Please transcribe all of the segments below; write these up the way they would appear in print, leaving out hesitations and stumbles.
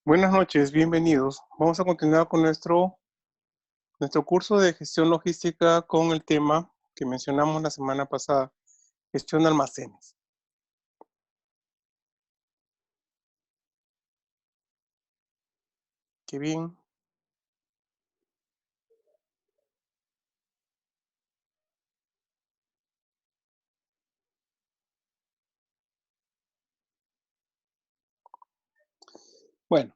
Buenas noches, bienvenidos. Vamos a continuar con nuestro curso de gestión logística con el tema que mencionamos la semana pasada, gestión de almacenes. Qué bien. Bueno,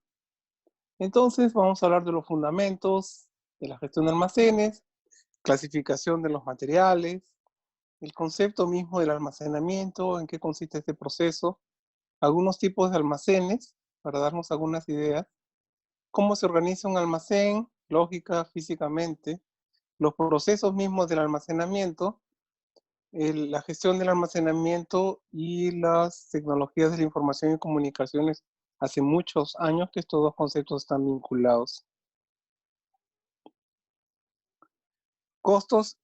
entonces vamos a hablar de los fundamentos de la gestión de almacenes, clasificación de los materiales, el concepto mismo del almacenamiento, en qué consiste este proceso, algunos tipos de almacenes, para darnos algunas ideas, cómo se organiza un almacén, lógica, físicamente, los procesos mismos del almacenamiento, la gestión del almacenamiento y las tecnologías de la información y comunicaciones hace muchos años que estos dos conceptos están vinculados. Costos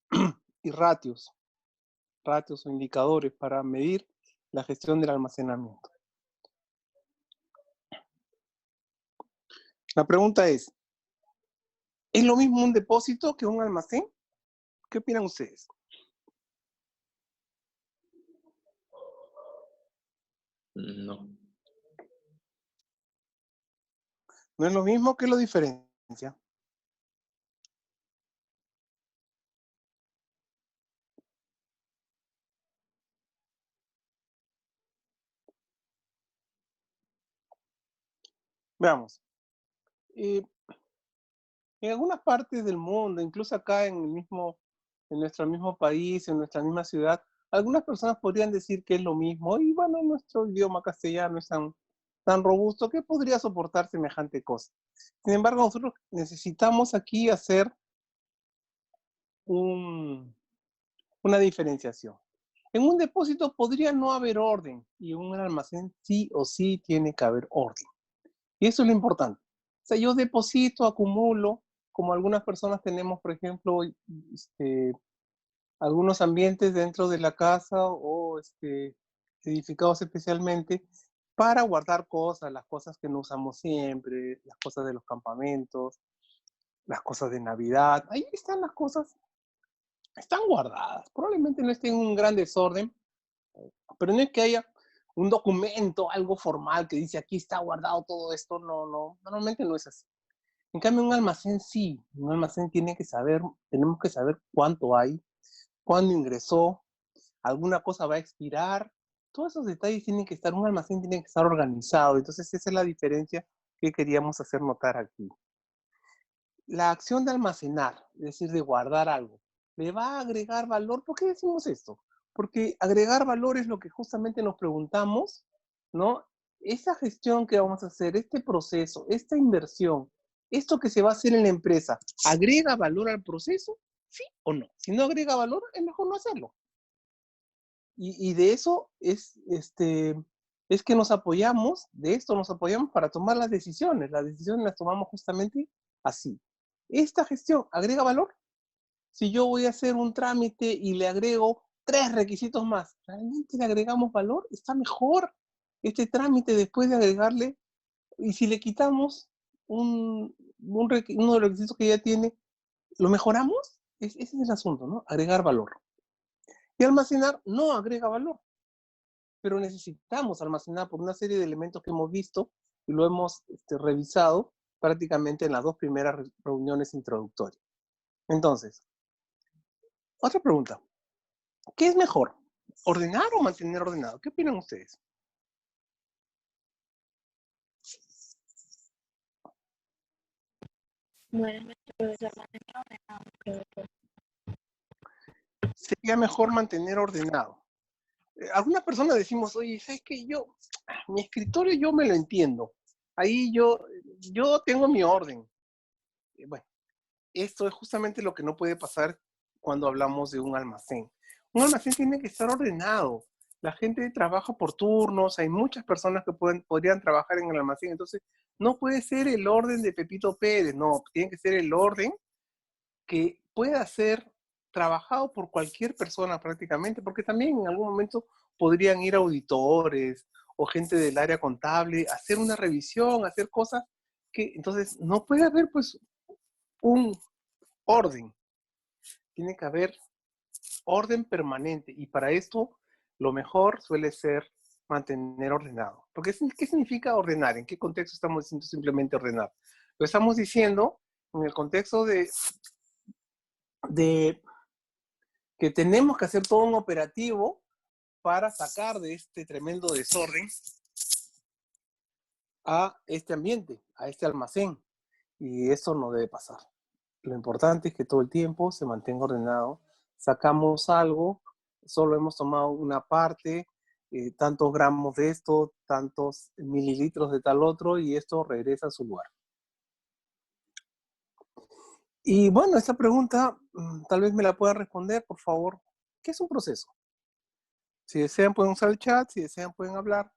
y ratios o indicadores para medir la gestión del almacenamiento. La pregunta ¿es lo mismo un depósito que un almacén? ¿Qué opinan ustedes? No. ¿No es lo mismo? ¿Qué lo diferencia? Veamos. En algunas partes del mundo, incluso acá en nuestro mismo país, en nuestra misma ciudad, algunas personas podrían decir que es lo mismo, y bueno, nuestro idioma castellano es tan robusto que podría soportar semejante cosa. Sin embargo, nosotros necesitamos aquí hacer una diferenciación. En un depósito podría no haber orden, y en un almacén sí o sí tiene que haber orden. Y eso es lo importante. O sea, yo deposito, acumulo, como algunas personas tenemos, por ejemplo, algunos ambientes dentro de la casa o edificados especialmente para guardar cosas, las cosas que no usamos siempre, las cosas de los campamentos, las cosas de Navidad. Ahí están las cosas, están guardadas. Probablemente no estén en un gran desorden, pero no es que haya un documento, algo formal que dice aquí está guardado todo esto. No, normalmente no es así. En cambio, un almacén sí, un almacén tenemos que saber cuánto hay, cuándo ingresó, alguna cosa va a expirar. Todos esos detalles tienen que estar, un almacén tiene que estar organizado. Entonces, esa es la diferencia que queríamos hacer notar aquí. La acción de almacenar, es decir, de guardar algo, ¿le va a agregar valor? ¿Por qué decimos esto? Porque agregar valor es lo que justamente nos preguntamos, ¿no? Esa gestión que vamos a hacer, este proceso, esta inversión, esto que se va a hacer en la empresa, ¿agrega valor al proceso? ¿Sí o no? Si no agrega valor, es mejor no hacerlo. Y de eso es que nos apoyamos, de esto nos apoyamos para tomar las decisiones. Las decisiones las tomamos justamente así. ¿Esta gestión agrega valor? Si yo voy a hacer un trámite y le agrego 3 requisitos más, ¿realmente le agregamos valor? ¿Está mejor este trámite después de agregarle? Y si le quitamos uno de los requisitos que ya tiene, ¿lo mejoramos? Ese es el asunto, ¿no? Agregar valor. Y almacenar no agrega valor, pero necesitamos almacenar por una serie de elementos que hemos visto y lo hemos revisado prácticamente en las 2 primeras reuniones introductorias. Entonces, otra pregunta. ¿Qué es mejor? ¿Ordenar o mantener ordenado? ¿Qué opinan ustedes? Buenas noches, profesor. Mantener ordenado, profesor. Sería mejor mantener ordenado. Algunas personas decimos, oye, ¿sabes qué? Mi escritorio yo me lo entiendo. Ahí yo tengo mi orden. Bueno, esto es justamente lo que no puede pasar cuando hablamos de un almacén. Un almacén tiene que estar ordenado. La gente trabaja por turnos, hay muchas personas que podrían trabajar en el almacén, entonces no puede ser el orden de Pepito Pérez, no, tiene que ser el orden que pueda ser trabajado por cualquier persona prácticamente, porque también en algún momento podrían ir auditores o gente del área contable, hacer una revisión, hacer cosas que entonces no puede haber pues un orden, tiene que haber orden permanente y para esto lo mejor suele ser mantener ordenado. Porque ¿qué significa ordenar? ¿En qué contexto estamos diciendo simplemente ordenar? Lo estamos diciendo en el contexto de que tenemos que hacer todo un operativo para sacar de este tremendo desorden a este ambiente, a este almacén. Y eso no debe pasar. Lo importante es que todo el tiempo se mantenga ordenado. Sacamos algo, solo hemos tomado una parte, tantos gramos de esto, tantos mililitros de tal otro, y esto regresa a su lugar. Y bueno, esta pregunta tal vez me la puedan responder, por favor. ¿Qué es un proceso? Si desean pueden usar el chat, si desean pueden hablar.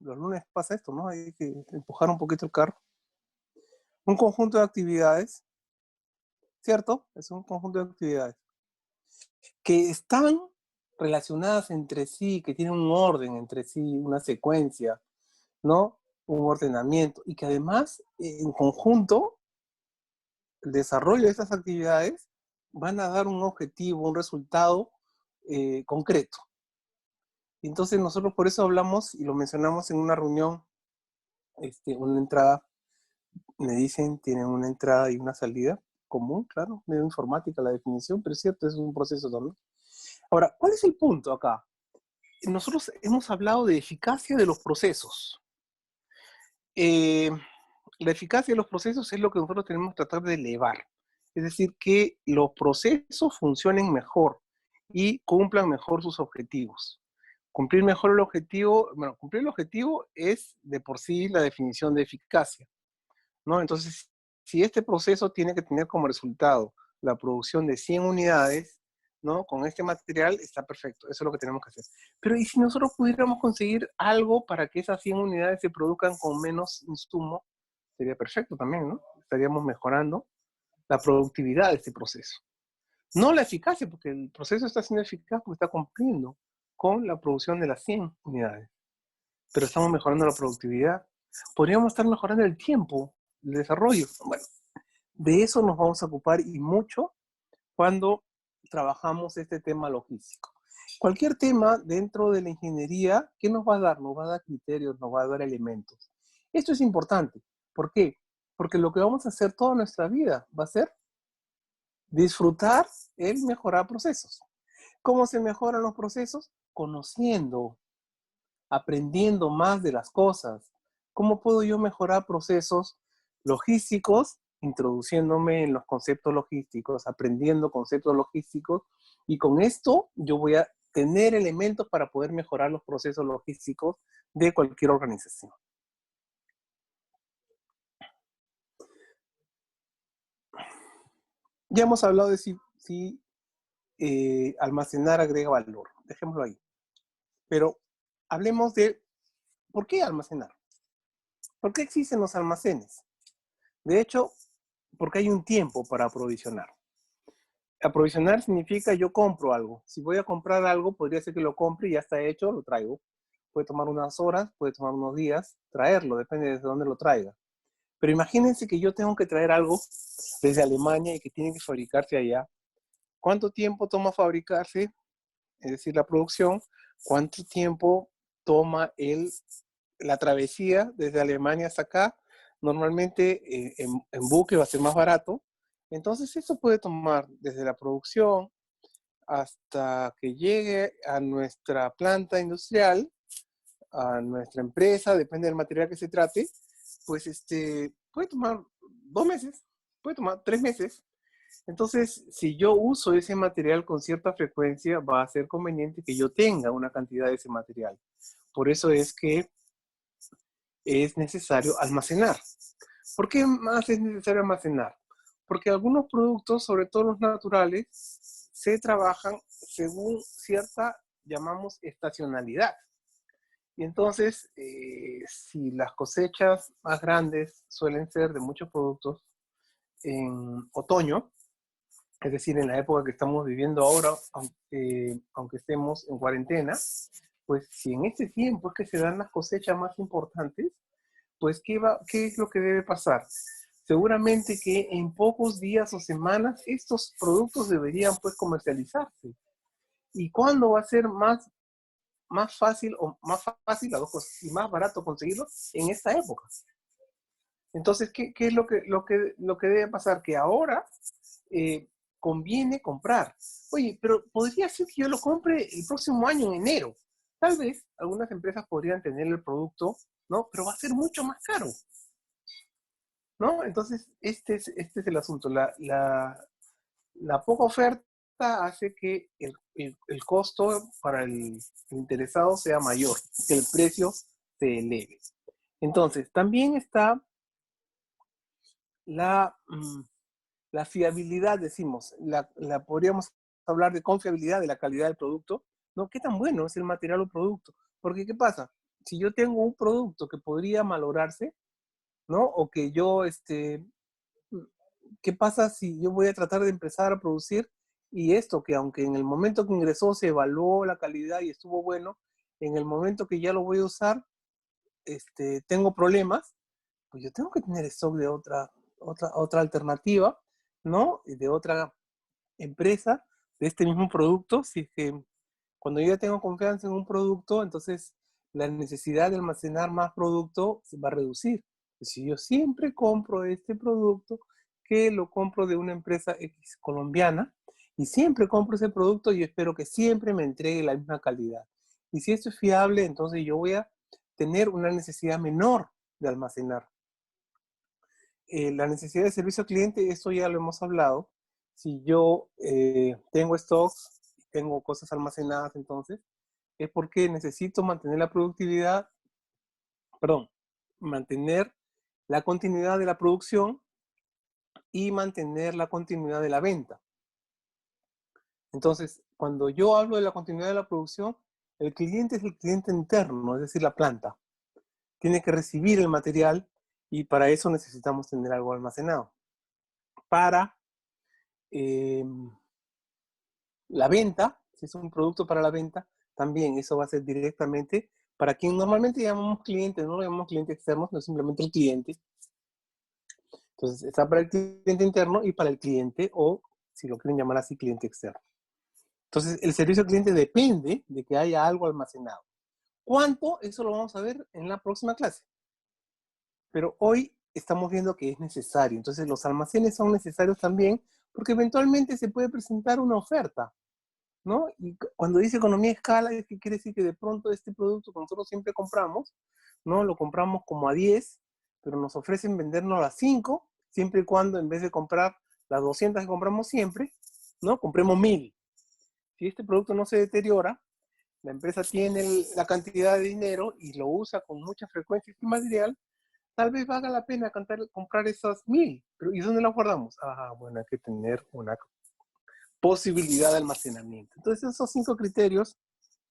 Los lunes pasa esto, ¿no? Hay que empujar un poquito el carro. Un conjunto de actividades, ¿cierto? Es un conjunto de actividades que están relacionadas entre sí, que tienen un orden entre sí, una secuencia, ¿no? Un ordenamiento, y que además, en conjunto, el desarrollo de estas actividades van a dar un objetivo, un resultado concreto. Entonces nosotros por eso hablamos y lo mencionamos en una reunión, una entrada, me dicen, tienen una entrada y una salida común, claro, medio informática la definición, pero es cierto, es un proceso también. Ahora, ¿cuál es el punto acá? Nosotros hemos hablado de eficacia de los procesos. La eficacia de los procesos es lo que nosotros tenemos que tratar de elevar. Es decir, que los procesos funcionen mejor y cumplan mejor sus objetivos. Cumplir mejor el objetivo, bueno, cumplir el objetivo es de por sí la definición de eficacia, ¿no? Entonces, si este proceso tiene que tener como resultado la producción de 100 unidades, ¿no? Con este material está perfecto, eso es lo que tenemos que hacer. Pero ¿y si nosotros pudiéramos conseguir algo para que esas 100 unidades se produzcan con menos insumo? Sería perfecto también, ¿no? Estaríamos mejorando la productividad de este proceso. No la eficacia, porque el proceso está siendo eficaz porque está cumpliendo con la producción de las 100 unidades. Pero estamos mejorando la productividad. Podríamos estar mejorando el tiempo, el desarrollo. Bueno, de eso nos vamos a ocupar y mucho cuando trabajamos este tema logístico. Cualquier tema dentro de la ingeniería, ¿qué nos va a dar? Nos va a dar criterios, nos va a dar elementos. Esto es importante. ¿Por qué? Porque lo que vamos a hacer toda nuestra vida va a ser disfrutar el mejorar procesos. ¿Cómo se mejoran los procesos? Conociendo, aprendiendo más de las cosas. ¿Cómo puedo yo mejorar procesos logísticos? Introduciéndome en los conceptos logísticos, aprendiendo conceptos logísticos, y con esto yo voy a tener elementos para poder mejorar los procesos logísticos de cualquier organización. Ya hemos hablado de si almacenar agrega valor, dejémoslo ahí. Pero hablemos de ¿por qué almacenar? ¿Por qué existen los almacenes? De hecho, porque hay un tiempo para aprovisionar. Aprovisionar significa yo compro algo. Si voy a comprar algo, podría ser que lo compre y ya está hecho, lo traigo. Puede tomar unas horas, puede tomar unos días, traerlo, depende de dónde lo traiga. Pero imagínense que yo tengo que traer algo desde Alemania y que tiene que fabricarse allá. ¿Cuánto tiempo toma fabricarse? Es decir, la producción. ¿Cuánto tiempo toma la travesía desde Alemania hasta acá? Normalmente en buque va a ser más barato. Entonces eso puede tomar desde la producción hasta que llegue a nuestra planta industrial, a nuestra empresa, depende del material que se trate, pues puede tomar 2 meses, puede tomar 3 meses. Entonces, si yo uso ese material con cierta frecuencia, va a ser conveniente que yo tenga una cantidad de ese material. Por eso es que es necesario almacenar. ¿Por qué más es necesario almacenar? Porque algunos productos, sobre todo los naturales, se trabajan según cierta, llamamos, estacionalidad. Y entonces, si las cosechas más grandes suelen ser de muchos productos en otoño, Es decir, en la época que estamos viviendo ahora, aunque estemos en cuarentena, pues si en este tiempo es que se dan las cosechas más importantes, pues ¿qué es lo que debe pasar? Seguramente que en pocos días o semanas estos productos deberían pues comercializarse. ¿Y cuándo va a ser más fácil las dos cosas, y más barato conseguirlos? En esta época. Entonces, ¿qué es lo que debe pasar? Que ahora conviene comprar. Oye, pero podría ser que yo lo compre el próximo año, en enero. Tal vez algunas empresas podrían tener el producto, ¿no? Pero va a ser mucho más caro, ¿no? Entonces, este es el asunto. La poca oferta hace que el costo para el interesado sea mayor, que el precio se eleve. Entonces, también está la fiabilidad, decimos, podríamos hablar de confiabilidad de la calidad del producto, ¿no? ¿Qué tan bueno es el material o producto? Porque, ¿qué pasa? Si yo tengo un producto que podría malograrse, ¿no? O que yo, ¿qué pasa si yo voy a tratar de empezar a producir y esto que aunque en el momento que ingresó se evaluó la calidad y estuvo bueno, en el momento que ya lo voy a usar, tengo problemas, pues yo tengo que tener stock de otra alternativa, ¿no? De otra empresa, de este mismo producto. Si es que cuando yo ya tengo confianza en un producto, entonces la necesidad de almacenar más producto se va a reducir. Si yo siempre compro este producto, que lo compro de una empresa X colombiana, y siempre compro ese producto, yo espero que siempre me entregue la misma calidad. Y si esto es fiable, entonces yo voy a tener una necesidad menor de almacenar. La necesidad de servicio al cliente, esto ya lo hemos hablado. Si yo tengo stocks, tengo cosas almacenadas, entonces, es porque necesito mantener la productividad, mantener la continuidad de la producción y mantener la continuidad de la venta. Entonces, cuando yo hablo de la continuidad de la producción, el cliente es el cliente interno, es decir, la planta. Tiene que recibir el material y para eso necesitamos tener algo almacenado. Para la venta, si es un producto para la venta, también eso va a ser directamente para quien normalmente llamamos clientes, no lo llamamos clientes externos, no simplemente el cliente. Entonces está para el cliente interno y para el cliente, o si lo quieren llamar así, cliente externo. Entonces el servicio al cliente depende de que haya algo almacenado. ¿Cuánto? Eso lo vamos a ver en la próxima clase. Pero hoy estamos viendo que es necesario. Entonces los almacenes son necesarios también porque eventualmente se puede presentar una oferta, ¿no? Y cuando dice economía de escala, es que quiere decir que de pronto este producto que nosotros siempre compramos, ¿no? Lo compramos como a 10, pero nos ofrecen vendernos a 5, siempre y cuando en vez de comprar las 200 que compramos siempre, ¿no? Compremos 1000. Si este producto no se deteriora, la empresa tiene la cantidad de dinero y lo usa con mucha frecuencia este material, tal vez valga la pena comprar esas 1000. Pero ¿y dónde las guardamos? Ah, bueno, hay que tener una posibilidad de almacenamiento. Entonces esos 5 criterios,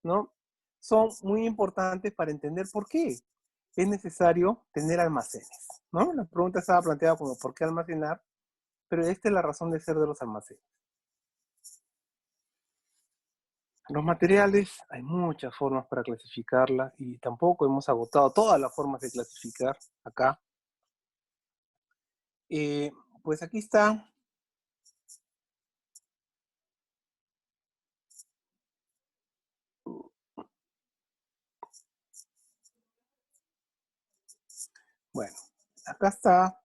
¿no? Son muy importantes para entender por qué es necesario tener almacenes, ¿no? La pregunta estaba planteada como ¿por qué almacenar? Pero esta es la razón de ser de los almacenes. Los materiales, hay muchas formas para clasificarla y tampoco hemos agotado todas las formas de clasificar acá. Pues aquí está. Bueno, acá está.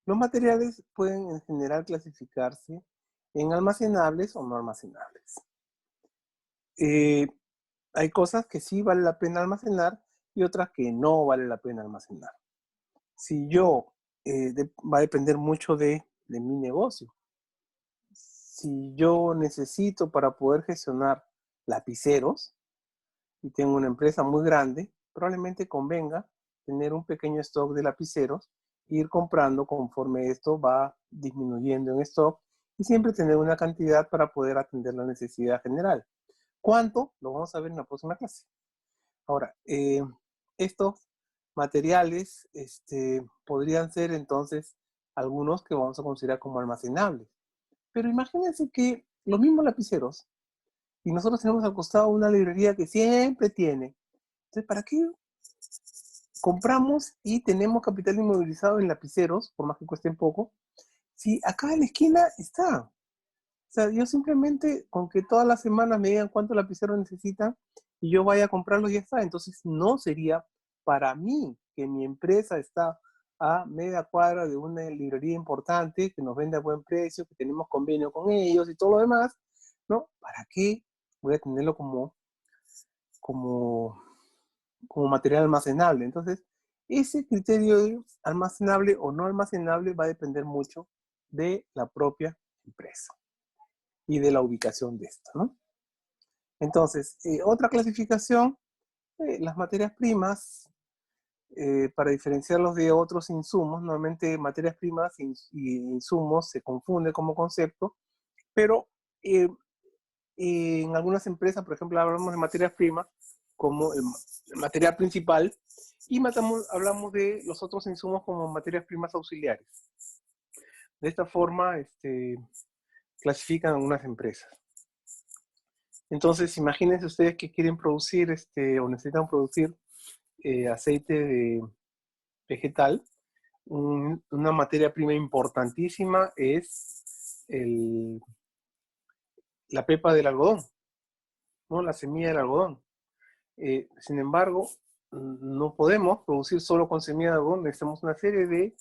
Los materiales pueden en general clasificarse en almacenables o no almacenables. Hay cosas que sí vale la pena almacenar y otras que no vale la pena almacenar. Si yo, va a depender mucho de mi negocio. Si yo necesito para poder gestionar lapiceros y tengo una empresa muy grande, probablemente convenga tener un pequeño stock de lapiceros e ir comprando conforme esto va disminuyendo en stock y siempre tener una cantidad para poder atender la necesidad general. ¿Cuánto? Lo vamos a ver en la próxima clase. Ahora, estos materiales podrían ser entonces algunos que vamos a considerar como almacenables. Pero imagínense que los mismos lapiceros, y nosotros tenemos al costado una librería que siempre tiene. Entonces, ¿para qué compramos y tenemos capital inmovilizado en lapiceros, por más que cuesten poco, si acá en la esquina está? O sea, yo simplemente con que todas las semanas me digan cuántos lapiceros necesitan y yo vaya a comprarlos y ya está. Entonces no sería para mí que mi empresa está a media cuadra de una librería importante que nos vende a buen precio, que tenemos convenio con ellos y todo lo demás, ¿no? ¿Para qué voy a tenerlo como material almacenable? Entonces, ese criterio de almacenable o no almacenable va a depender mucho de la propia empresa y de la ubicación de esta, ¿no? Entonces, otra clasificación, las materias primas, para diferenciarlos de otros insumos, normalmente materias primas y insumos se confunden como concepto, pero en algunas empresas, por ejemplo, hablamos de materias primas como el material principal y hablamos de los otros insumos como materias primas auxiliares. De esta forma, clasifican algunas empresas. Entonces, imagínense ustedes que quieren producir o necesitan producir aceite vegetal. Una materia prima importantísima es la pepa del algodón, ¿no? La semilla del algodón. Sin embargo, no podemos producir solo con semilla de algodón, necesitamos una serie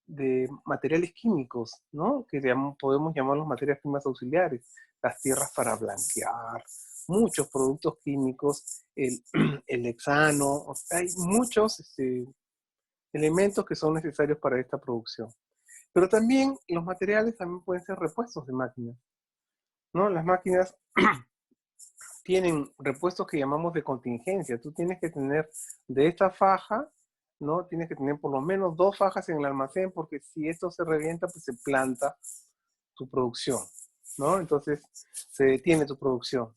de materiales químicos, ¿no? Que podemos llamarlos materias primas auxiliares, las tierras para blanquear, muchos productos químicos, el hexano, hay muchos elementos que son necesarios para esta producción. Pero también los materiales también pueden ser repuestos de máquinas, ¿no? Las máquinas tienen repuestos que llamamos de contingencia. Tú tienes que tener de esta faja, ¿no? Tienes que tener por lo menos 2 fajas en el almacén, porque si esto se revienta, pues se planta tu producción, ¿no? Entonces se detiene tu producción.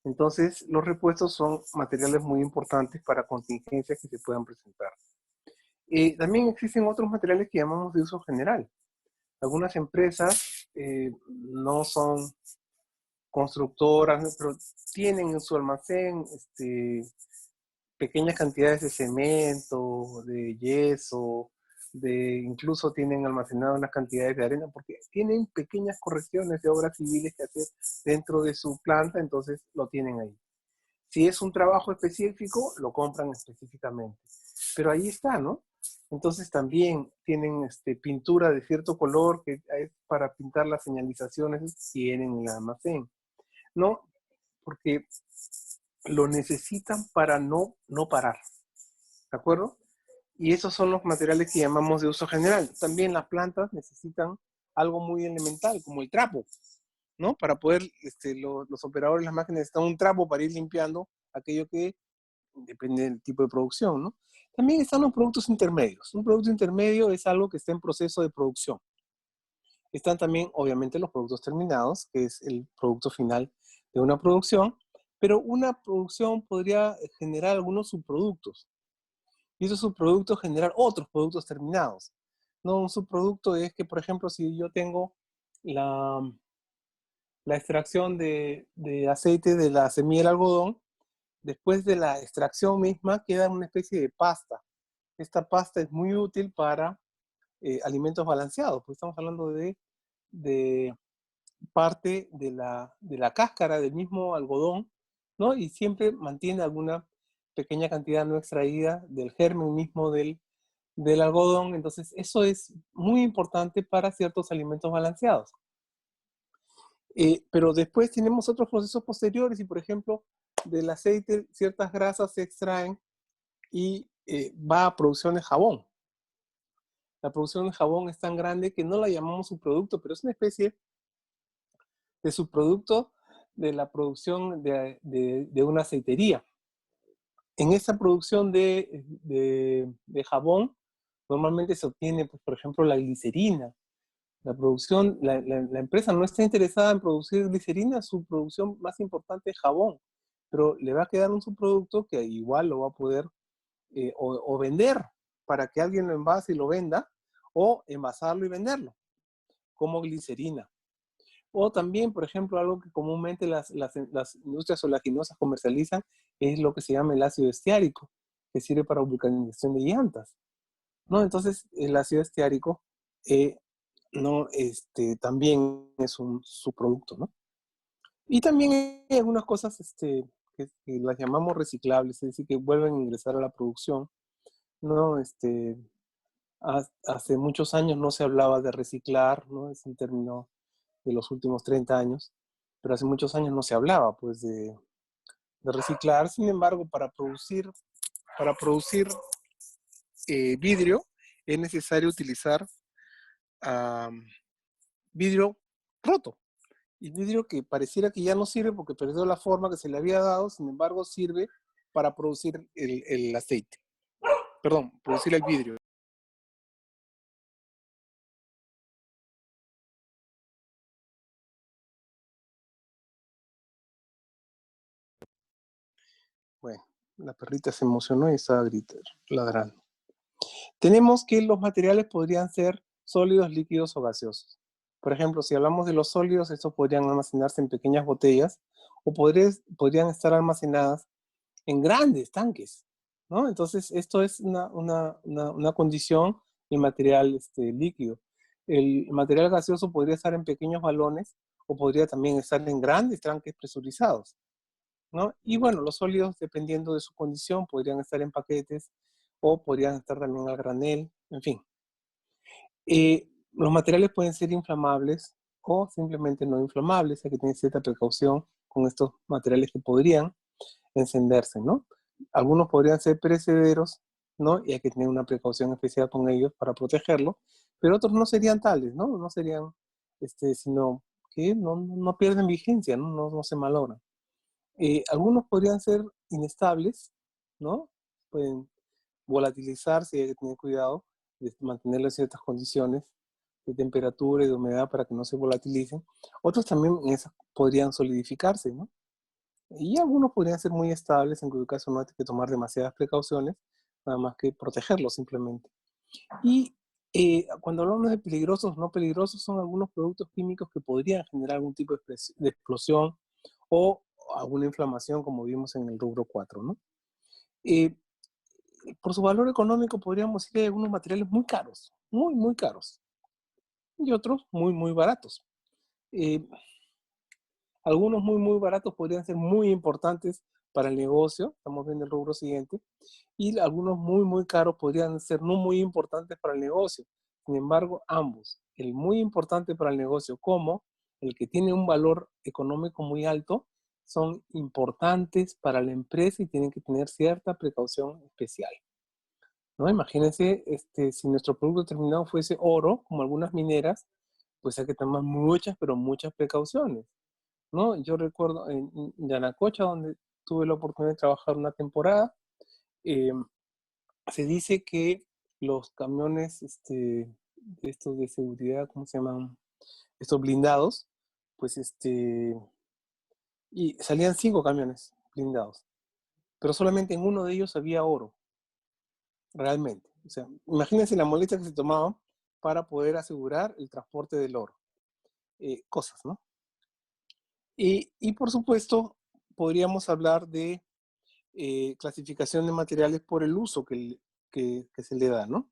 Entonces los repuestos son materiales muy importantes para contingencias que se puedan presentar. También existen otros materiales que llamamos de uso general. Algunas empresas no son constructoras, pero tienen en su almacén pequeñas cantidades de cemento, de yeso, incluso tienen almacenadas unas cantidades de arena, porque tienen pequeñas correcciones de obras civiles que hacer dentro de su planta, entonces lo tienen ahí. Si es un trabajo específico, lo compran específicamente. Pero ahí está, ¿no? Entonces también tienen pintura de cierto color que es para pintar las señalizaciones, tienen en el almacén, ¿no? Porque lo necesitan para no parar, ¿de acuerdo? Y esos son los materiales que llamamos de uso general. También las plantas necesitan algo muy elemental, como el trapo, ¿no? Para poder, los operadores de las máquinas necesitan un trapo para ir limpiando aquello que depende del tipo de producción, ¿no? También están los productos intermedios. Un producto intermedio es algo que está en proceso de producción. Están también, obviamente, los productos terminados, que es el producto final de una producción, pero una producción podría generar algunos subproductos. Y esos subproductos generan otros productos terminados. ¿No? Un subproducto es que, por ejemplo, si yo tengo la extracción de aceite de la semilla del algodón, después de la extracción misma queda una especie de pasta. Esta pasta es muy útil para alimentos balanceados, porque estamos hablando de parte de la cáscara del mismo algodón, ¿no? Y siempre mantiene alguna pequeña cantidad no extraída del germen mismo del algodón. Entonces, eso es muy importante para ciertos alimentos balanceados. Pero después tenemos otros procesos posteriores y, por ejemplo, del aceite ciertas grasas se extraen y va a producción de jabón. La producción de jabón es tan grande que no la llamamos subproducto, pero es una especie de subproducto de la producción de una aceitería. En esa producción de jabón, normalmente se obtiene, pues, por ejemplo, la glicerina. La empresa no está interesada en producir glicerina, su producción más importante es jabón, pero le va a quedar un subproducto que igual lo va a poder o vender para que alguien lo envase y lo venda, o envasarlo y venderlo, como glicerina. O también, por ejemplo, algo que comúnmente las industrias oleaginosas comercializan es lo que se llama el ácido estiárico, que sirve para vulcanización de llantas, ¿no? Entonces, el ácido estiárico no, también es un subproducto, ¿no? Y también hay algunas cosas que las llamamos reciclables, es decir, que vuelven a ingresar a la producción, ¿no? Hace muchos años no se hablaba de reciclar, ¿no? Es un término de los últimos 30 años, pero hace muchos años no se hablaba, pues, de reciclar. Sin embargo, para producir vidrio es necesario utilizar vidrio roto. Y vidrio que pareciera que ya no sirve porque perdió la forma que se le había dado, sin embargo sirve para producir el aceite. Perdón, producir el vidrio. Bueno, la perrita se emocionó y estaba ladrando. Tenemos que los materiales podrían ser sólidos, líquidos o gaseosos. Por ejemplo, si hablamos de los sólidos, estos podrían almacenarse en pequeñas botellas o podrían estar almacenadas en grandes tanques, ¿no? Entonces, esto es una condición del material líquido. El material gaseoso podría estar en pequeños balones o podría también estar en grandes tanques presurizados, ¿no? Y bueno, los sólidos, dependiendo de su condición, podrían estar en paquetes o podrían estar también al granel, en fin. Los materiales pueden ser inflamables o simplemente no inflamables, hay que tener cierta precaución con estos materiales que podrían encenderse, ¿no? Algunos podrían ser perecederos, ¿no? Y hay que tener una precaución especial con ellos para protegerlos, pero otros no serían tales, ¿no? No serían, sino que no pierden vigencia, ¿no? No se malogran. Algunos podrían ser inestables, ¿no? Pueden volatilizarse y hay que tener cuidado de mantenerlo en ciertas condiciones de temperatura y de humedad para que no se volatilicen. Otros también podrían solidificarse, ¿no? Y algunos podrían ser muy estables, en cuyo caso no hay que tomar demasiadas precauciones, nada más que protegerlos simplemente. Y cuando hablamos de peligrosos o no peligrosos, son algunos productos químicos que podrían generar algún tipo de explosión o alguna inflamación, como vimos en el rubro 4, ¿no? Por su valor económico podríamos decir que hay algunos materiales muy caros, muy, muy caros, y otros muy, muy baratos. Algunos muy, muy baratos podrían ser muy importantes para el negocio, estamos viendo el rubro siguiente, y algunos muy, muy caros podrían ser no muy importantes para el negocio. Sin embargo, ambos, el muy importante para el negocio como el que tiene un valor económico muy alto, son importantes para la empresa y tienen que tener cierta precaución especial, ¿no? Imagínense, si nuestro producto terminado fuese oro, como algunas mineras, pues hay que tomar muchas, pero muchas precauciones, ¿no? Yo recuerdo en Yanacocha, donde tuve la oportunidad de trabajar una temporada, se dice que los camiones estos de seguridad, ¿cómo se llaman? Estos blindados, pues y salían 5 camiones blindados, pero solamente en uno de ellos había oro, realmente. O sea, imagínense la molestia que se tomaba para poder asegurar el transporte del oro. Cosas, ¿no? Y por supuesto, podríamos hablar de clasificación de materiales por el uso que se le da, ¿no?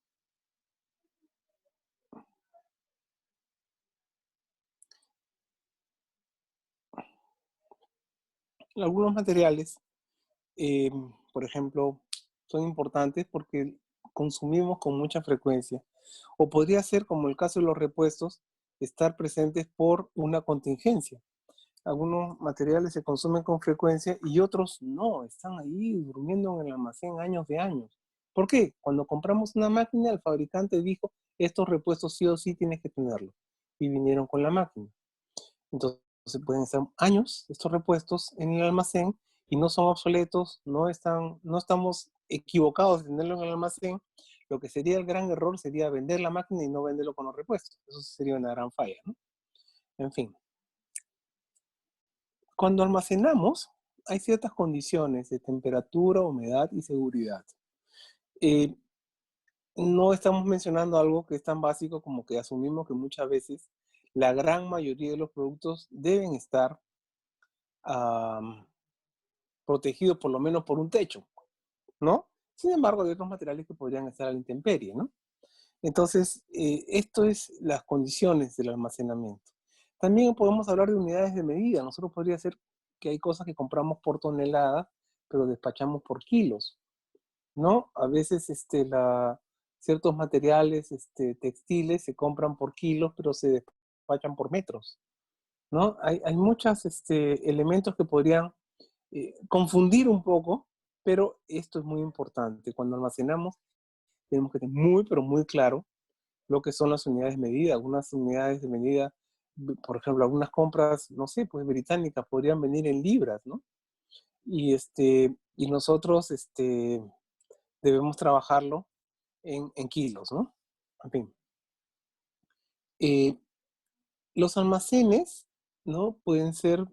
Algunos materiales, por ejemplo, son importantes porque consumimos con mucha frecuencia. O podría ser, como el caso de los repuestos, estar presentes por una contingencia. Algunos materiales se consumen con frecuencia y otros no, están ahí durmiendo en el almacén años de años. ¿Por qué? Cuando compramos una máquina, el fabricante dijo, estos repuestos sí o sí tienes que tenerlos. Y vinieron con la máquina. Entonces pueden estar años estos repuestos en el almacén y no son obsoletos, no estamos equivocados de tenerlo en el almacén. Lo que sería el gran error sería vender la máquina y no venderlo con los repuestos. Eso sería una gran falla, ¿no? En fin. Cuando almacenamos, hay ciertas condiciones de temperatura, humedad y seguridad. no estamos mencionando algo que es tan básico como que asumimos que muchas veces la gran mayoría de los productos deben estar am, protegidos por lo menos por un techo, ¿no? Sin embargo, hay otros materiales que podrían estar a la intemperie, ¿no? Entonces, esto es las condiciones del almacenamiento. También podemos hablar de unidades de medida. Nosotros podría ser que hay cosas que compramos por tonelada, pero despachamos por kilos, ¿no? A veces ciertos materiales textiles se compran por kilos, pero se despachan por metros, ¿no? Hay muchos elementos que podrían confundir un poco, pero esto es muy importante. Cuando almacenamos, tenemos que tener muy, pero muy claro lo que son las unidades de medida. Algunas unidades de medida, por ejemplo, algunas compras, no sé, pues británicas podrían venir en libras, ¿no? Y nosotros debemos trabajarlo en kilos, ¿no? En fin. Los almacenes, ¿no? Pueden ser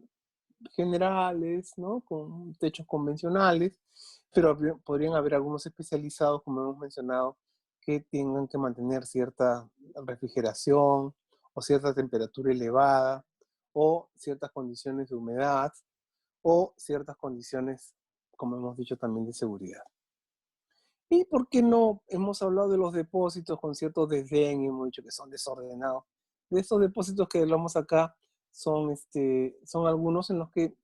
generales, ¿no? Con techos convencionales, pero podrían haber algunos especializados, como hemos mencionado, que tengan que mantener cierta refrigeración o cierta temperatura elevada o ciertas condiciones de humedad o ciertas condiciones, como hemos dicho, también de seguridad. ¿Y por qué no hemos hablado de los depósitos con cierto desdén y hemos dicho que son desordenados? De estos depósitos que hablamos acá son algunos en los que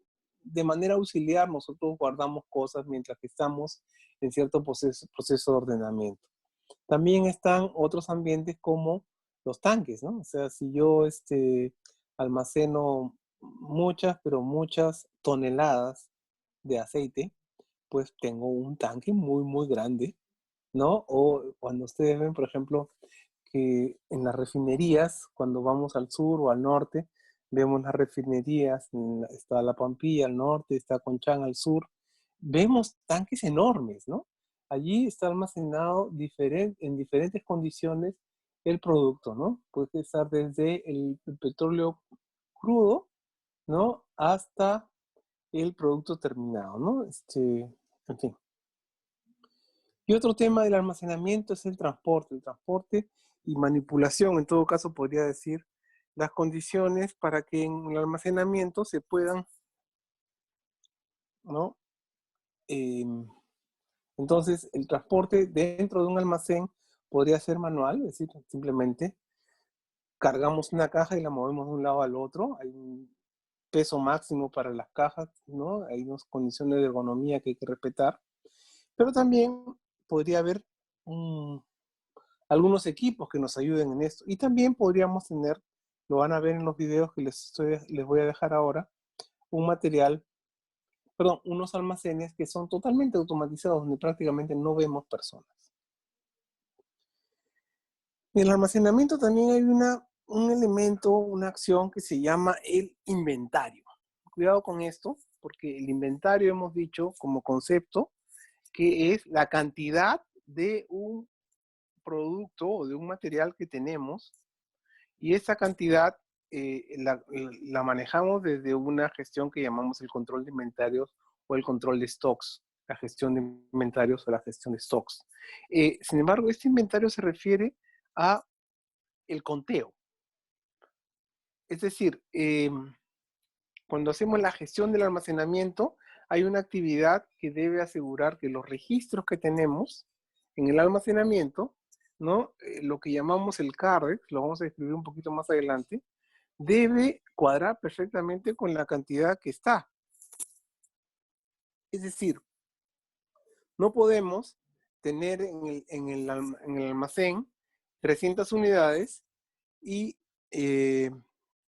de manera auxiliar nosotros guardamos cosas mientras que estamos en cierto proceso de ordenamiento. También están otros ambientes como los tanques, ¿no? O sea, si yo almaceno muchas, pero muchas toneladas de aceite, pues tengo un tanque muy, muy grande, ¿no? O cuando ustedes ven, por ejemplo, que en las refinerías, cuando vamos al sur o al norte, vemos las refinerías, está La Pampilla al norte, está Conchán al sur, vemos tanques enormes, ¿no? Allí está almacenado en diferentes condiciones el producto, ¿no? Puede estar desde el petróleo crudo, ¿no? Hasta el producto terminado, ¿no? En fin. Y otro tema del almacenamiento es el transporte y manipulación. En todo caso, podría decir las condiciones para que en el almacenamiento se puedan, ¿no? Entonces, el transporte dentro de un almacén podría ser manual, es decir, simplemente cargamos una caja y la movemos de un lado al otro. Hay un peso máximo para las cajas, ¿no? Hay unas condiciones de ergonomía que hay que respetar. Pero también podría haber algunos equipos que nos ayuden en esto. Y también podríamos tener, lo van a ver en los videos que les voy a dejar ahora, unos almacenes que son totalmente automatizados, donde prácticamente no vemos personas. En el almacenamiento también hay un elemento, una acción que se llama el inventario. Cuidado con esto, porque el inventario hemos dicho como concepto que es la cantidad de un producto o de un material que tenemos, y esa cantidad la manejamos desde una gestión que llamamos el control de inventarios o el control de stocks, la gestión de inventarios o la gestión de stocks. Sin embargo, este inventario se refiere a el conteo. Es decir, cuando hacemos la gestión del almacenamiento, hay una actividad que debe asegurar que los registros que tenemos en el almacenamiento, ¿no? Lo que llamamos el CARDEX, lo vamos a describir un poquito más adelante, debe cuadrar perfectamente con la cantidad que está. Es decir, no podemos tener en el almacén 300 unidades y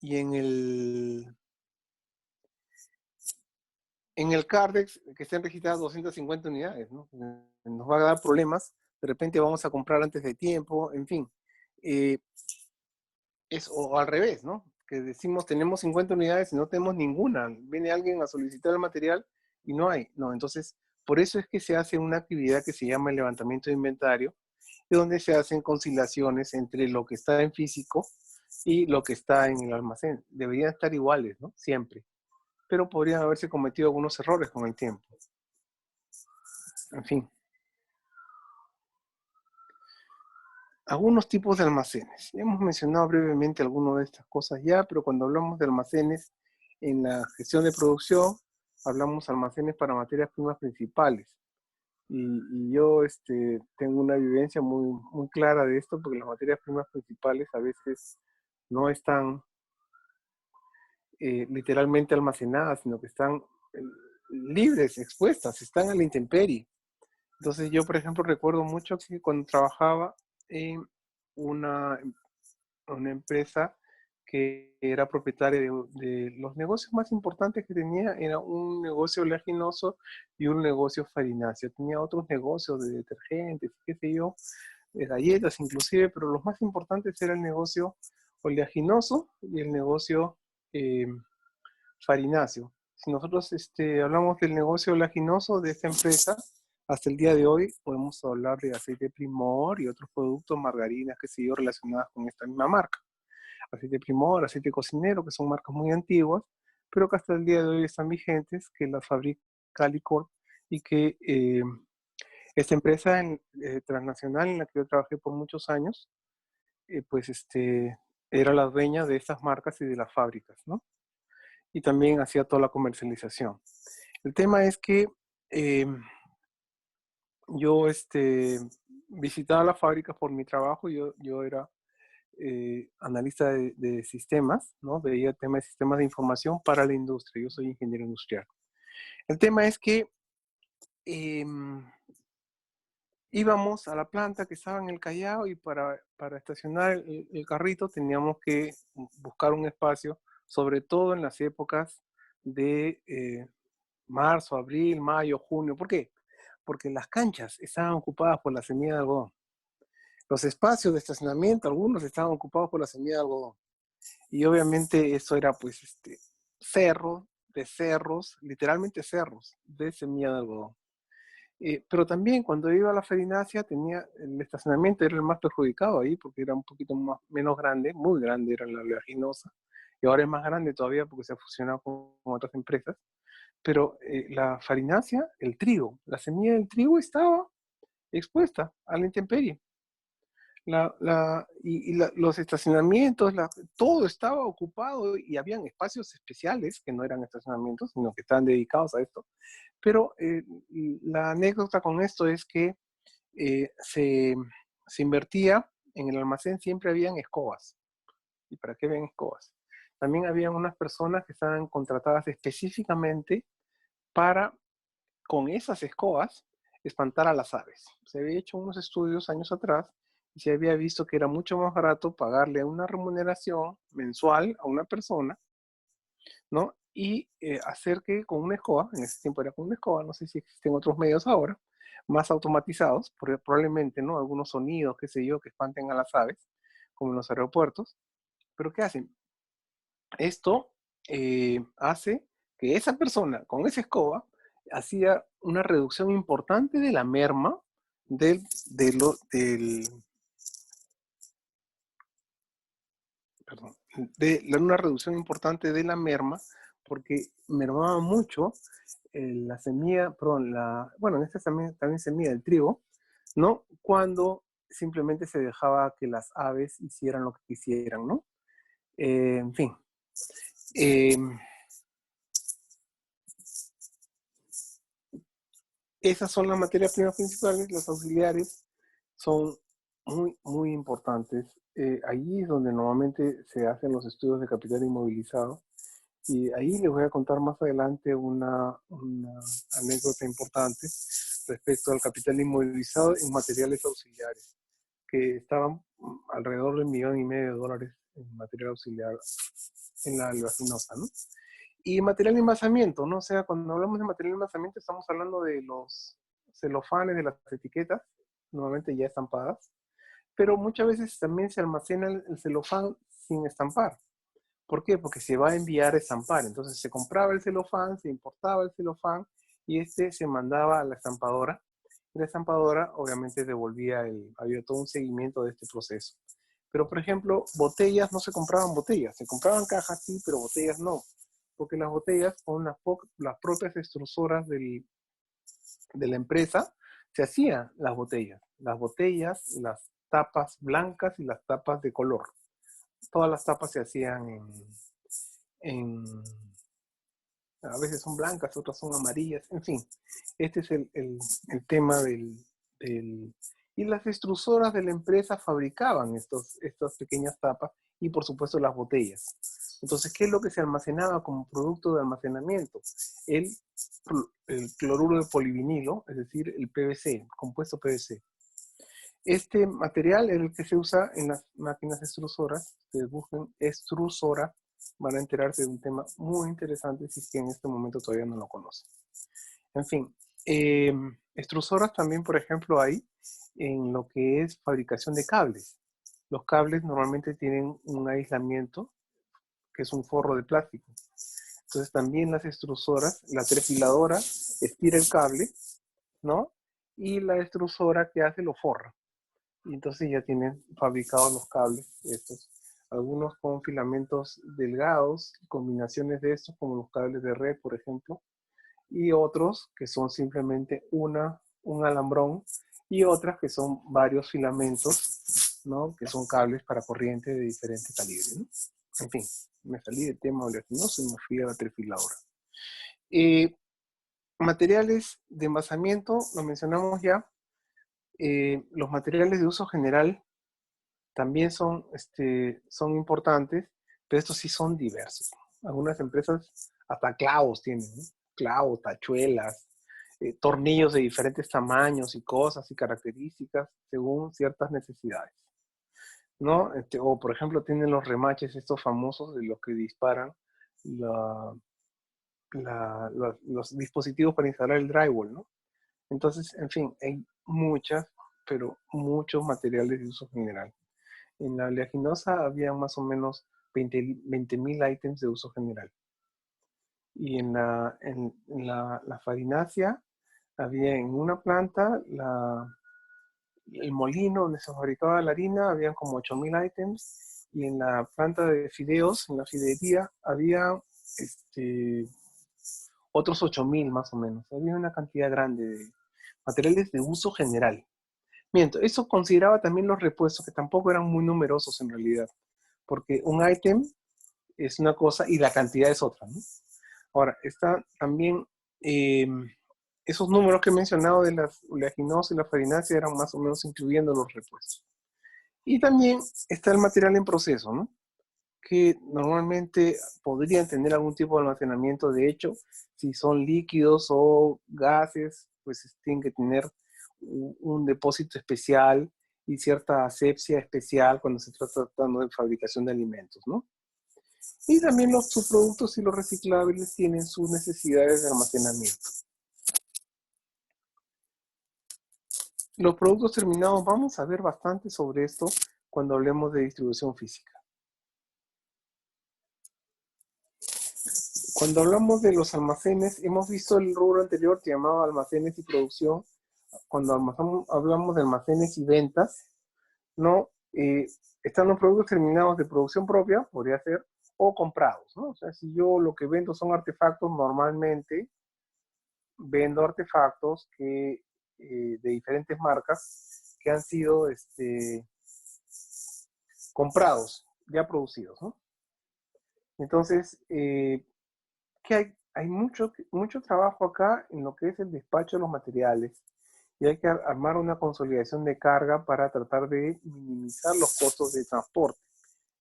en el CARDEX que estén registradas 250 unidades, ¿no? Nos va a dar problemas, de repente vamos a comprar antes de tiempo, en fin. O al revés, ¿no? Que decimos tenemos 50 unidades y no tenemos ninguna. Viene alguien a solicitar el material y no hay. No, entonces, por eso es que se hace una actividad que se llama el levantamiento de inventario, donde se hacen conciliaciones entre lo que está en físico y lo que está en el almacén. Deberían estar iguales, ¿no? Siempre. Pero podrían haberse cometido algunos errores con el tiempo. En fin. algunos tipos de almacenes. Hemos mencionado brevemente algunas de estas cosas ya, pero cuando hablamos de almacenes en la gestión de producción, hablamos almacenes para materias primas principales. Y yo tengo una vivencia muy clara de esto, porque las materias primas principales a veces no están literalmente almacenadas, sino que están libres, expuestas, están a la intemperie. Entonces yo, por ejemplo, recuerdo mucho que cuando trabajaba en una empresa que era propietaria de los negocios más importantes que tenía, era un negocio oleaginoso y un negocio farináceo. Tenía otros negocios de detergentes, qué sé yo, de galletas inclusive, pero los más importantes era el negocio oleaginoso y el negocio farináceo. Si nosotros hablamos del negocio oleaginoso de esta empresa, hasta el día de hoy podemos hablar de aceite Primor y otros productos, margarinas, qué sé yo, relacionadas con esta misma marca. Aceite Primor, aceite cocinero, que son marcas muy antiguas, pero que hasta el día de hoy están vigentes, que las fabrica Alicorp y que esta empresa transnacional en la que yo trabajé por muchos años, era la dueña de estas marcas y de las fábricas, ¿no? Y también hacía toda la comercialización. El tema es que yo visitaba las fábricas por mi trabajo, yo era analista de sistemas, ¿no? Veía temas de sistemas de información para la industria, yo soy ingeniero industrial. El tema es que íbamos a la planta que estaba en el Callao y para estacionar el carrito teníamos que buscar un espacio, sobre todo en las épocas de marzo, abril, mayo, junio. ¿Por qué? Porque las canchas estaban ocupadas por la semilla de algodón. Los espacios de estacionamiento, algunos estaban ocupados por la semilla de algodón. Y obviamente eso era pues cerro de cerros, literalmente cerros de semilla de algodón. Pero también cuando iba a la Ferinácea tenía el estacionamiento, era el más perjudicado ahí porque era un poquito menos grande, muy grande era la oleaginosa, y ahora es más grande todavía porque se ha fusionado con otras empresas. Pero la farinácea, el trigo, la semilla del trigo estaba expuesta a la intemperie. Los estacionamientos, todo estaba ocupado y habían espacios especiales que no eran estacionamientos, sino que estaban dedicados a esto. Pero la anécdota con esto es que se invertía en el almacén, siempre habían escobas. ¿Y para qué habían escobas? También habían unas personas que estaban contratadas específicamente para, con esas escobas, espantar a las aves. Se había hecho unos estudios años atrás y se había visto que era mucho más barato pagarle una remuneración mensual a una persona, ¿no? Y hacer que con una escoba, en ese tiempo era con una escoba, no sé si existen otros medios ahora, más automatizados, probablemente, ¿no? Algunos sonidos, qué sé yo, que espanten a las aves, como en los aeropuertos. Pero ¿qué hacen? Esto hace que esa persona con esa escoba hacía una reducción importante de la merma una reducción importante de la merma, porque mermaba mucho la semilla, perdón, bueno, en este también semilla del trigo, ¿no? Cuando simplemente se dejaba que las aves hicieran lo que quisieran, ¿no? En fin. Esas son las materias primas principales, las auxiliares son muy importantes. Allí es donde normalmente se hacen los estudios de capital inmovilizado. Y ahí les voy a contar más adelante una anécdota importante respecto al capital inmovilizado en materiales auxiliares, que estaban alrededor de $1,500,000 en material auxiliar en la oleaginosa, ¿no? Y material de envasamiento, ¿no? O sea, cuando hablamos de material de envasamiento estamos hablando de los celofanes, de las etiquetas, normalmente ya estampadas, pero muchas veces también se almacena el celofán sin estampar. ¿Por qué? Porque se va a enviar a estampar. Entonces se compraba el celofán, se importaba el celofán y se mandaba a la estampadora. Y la estampadora obviamente devolvía había todo un seguimiento de este proceso. Pero por ejemplo, botellas, no se compraban botellas, se compraban cajas sí, pero botellas no. Porque las botellas con las propias extrusoras de la empresa se hacían las botellas. Las botellas, las tapas blancas y las tapas de color. Todas las tapas se hacían a veces son blancas, otras son amarillas, en fin. Este es el tema y las extrusoras de la empresa fabricaban estas pequeñas tapas y por supuesto las botellas. Entonces, ¿qué es lo que se almacenaba como producto de almacenamiento? El cloruro de polivinilo, es decir, el PVC, el compuesto PVC. Este material es el que se usa en las máquinas extrusoras. Ustedes busquen extrusora, van a enterarse de un tema muy interesante si es que en este momento todavía no lo conocen. En fin, extrusoras también, por ejemplo, hay en lo que es fabricación de cables. Los cables normalmente tienen un aislamiento, que es un forro de plástico. Entonces también las extrusoras, la trefiladora estira el cable, ¿no? Y la extrusora que hace lo forra. Y entonces ya tienen fabricados los cables estos. Algunos con filamentos delgados, combinaciones de estos como los cables de red, por ejemplo. Y otros que son simplemente un alambrón y otras que son varios filamentos, ¿no? Que son cables para corriente de diferente calibre, ¿no? En fin, me salí del tema oleaginoso y me fui a la trefiladora. Materiales de envasamiento, lo mencionamos ya. Los materiales de uso general también son importantes, pero estos sí son diversos. Algunas empresas hasta clavos tienen, ¿no? Clavos, tachuelas, tornillos de diferentes tamaños y cosas y características según ciertas necesidades, ¿no? O por ejemplo tienen los remaches estos famosos de los que disparan los dispositivos para instalar el drywall, ¿no? Entonces, en fin, hay pero muchos materiales de uso general. En la oleaginosa había más o menos 20.000 ítems de uso general. Y en la farinácea había en una planta el molino donde se fabricaba la harina, habían como 8.000 ítems. Y en la planta de fideos, en la fidería, había otros 8.000 más o menos. Había una cantidad grande de materiales de uso general. Miento, eso consideraba también los repuestos, que tampoco eran muy numerosos en realidad, porque un ítem es una cosa y la cantidad es otra, ¿no? Ahora, está también esos números que he mencionado de las oleaginosas y la farinácea eran más o menos incluyendo los repuestos. Y también está el material en proceso, ¿no? Que normalmente podrían tener algún tipo de almacenamiento. De hecho, si son líquidos o gases, pues tienen que tener un depósito especial y cierta asepsia especial cuando se está tratando de fabricación de alimentos, ¿no? Y también los subproductos y los reciclables tienen sus necesidades de almacenamiento. Los productos terminados, vamos a ver bastante sobre esto cuando hablemos de distribución física. Cuando hablamos de los almacenes, hemos visto el rubro anterior que llamaba almacenes y producción. Cuando hablamos de almacenes y ventas, ¿no? Están los productos terminados de producción propia, podría ser, o comprados, ¿no? O sea, si yo lo que vendo son artefactos, normalmente vendo artefactos de diferentes marcas que han sido comprados, ya producidos, ¿no? Entonces, ¿qué hay? Hay mucho trabajo acá en lo que es el despacho de los materiales y hay que armar una consolidación de carga para tratar de minimizar los costos de transporte.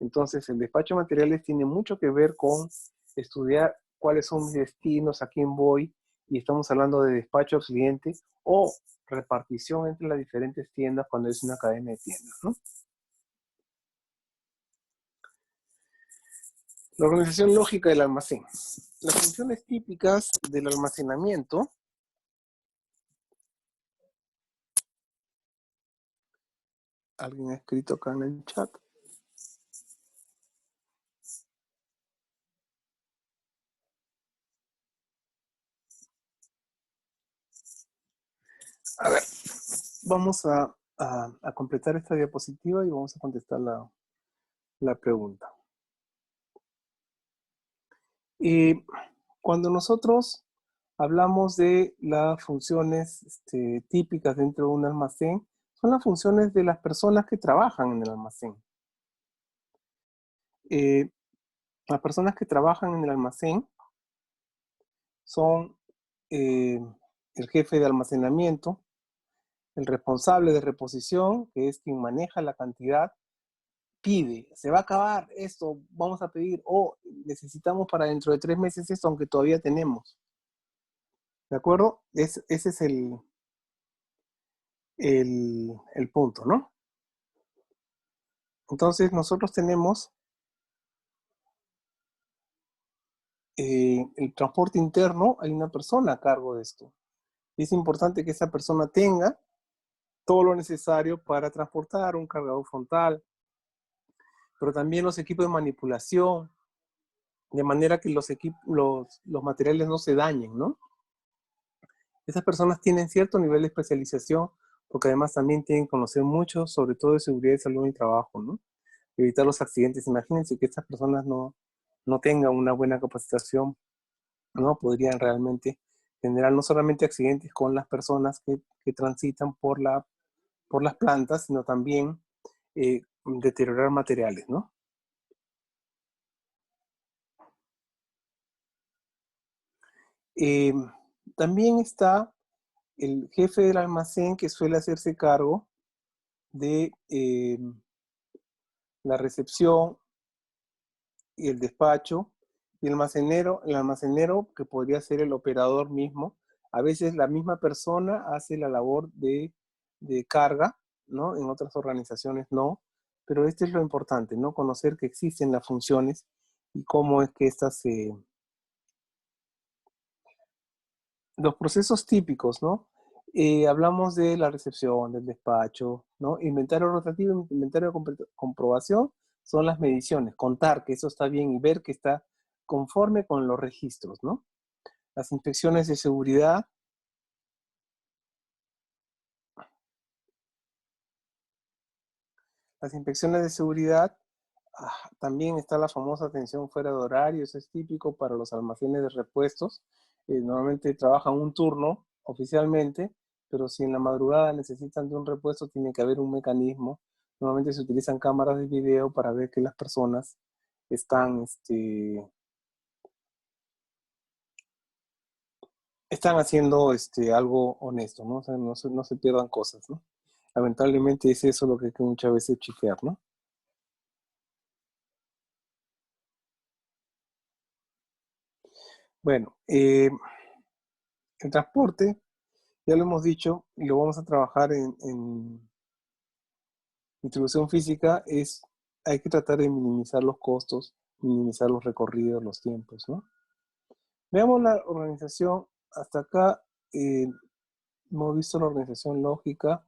Entonces, el despacho de materiales tiene mucho que ver con estudiar cuáles son mis destinos, a quién voy, y estamos hablando de despacho al cliente o repartición entre las diferentes tiendas cuando es una cadena de tiendas, ¿no? La organización lógica del almacén. Las funciones típicas del almacenamiento alguien ha escrito acá en el chat. A ver, vamos a completar esta diapositiva y vamos a contestar la pregunta. Cuando nosotros hablamos de las funciones típicas dentro de un almacén, son las funciones de las personas que trabajan en el almacén. Las personas que trabajan en el almacén son el jefe de almacenamiento, el responsable de reposición, que es quien maneja la cantidad, pide, se va a acabar esto, vamos a pedir, o necesitamos para dentro de 3 meses esto, aunque todavía tenemos. ¿De acuerdo? Ese es el punto, ¿no? Entonces nosotros tenemos el transporte interno, hay una persona a cargo de esto. Y es importante que esa persona tenga todo lo necesario para transportar un cargador frontal, pero también los equipos de manipulación, de manera que los materiales no se dañen, ¿no? Esas personas tienen cierto nivel de especialización, porque además también tienen que conocer mucho, sobre todo de seguridad y salud en el trabajo, ¿no? Evitar los accidentes. Imagínense que estas personas no tengan una buena capacitación, ¿no? Podrían realmente generar no solamente accidentes con las personas que transitan por las plantas, sino también deteriorar materiales, ¿no? También está el jefe del almacén, que suele hacerse cargo de la recepción y el despacho, y el almacenero que podría ser el operador mismo. A veces la misma persona hace la labor de carga, ¿no? En otras organizaciones no, pero esto es lo importante, ¿no? Conocer que existen las funciones y cómo es que estas los procesos típicos, ¿no? Hablamos de la recepción, del despacho, ¿no? Inventario rotativo, inventario de comprobación son las mediciones, contar que eso está bien y ver que está conforme con los registros, ¿no? Las inspecciones de seguridad. Las inspecciones de seguridad, también está la famosa atención fuera de horario, eso es típico para los almacenes de repuestos. Normalmente trabajan un turno oficialmente, pero si en la madrugada necesitan de un repuesto, tiene que haber un mecanismo. Normalmente se utilizan cámaras de video para ver que las personas están haciendo algo honesto, ¿no? O sea, no se pierdan cosas, ¿no? Lamentablemente es eso lo que hay que muchas veces chequear, ¿no? Bueno, el transporte, ya lo hemos dicho, y lo vamos a trabajar en distribución física, hay que tratar de minimizar los costos, minimizar los recorridos, los tiempos, ¿no? Veamos la organización. Hasta acá hemos visto la organización lógica,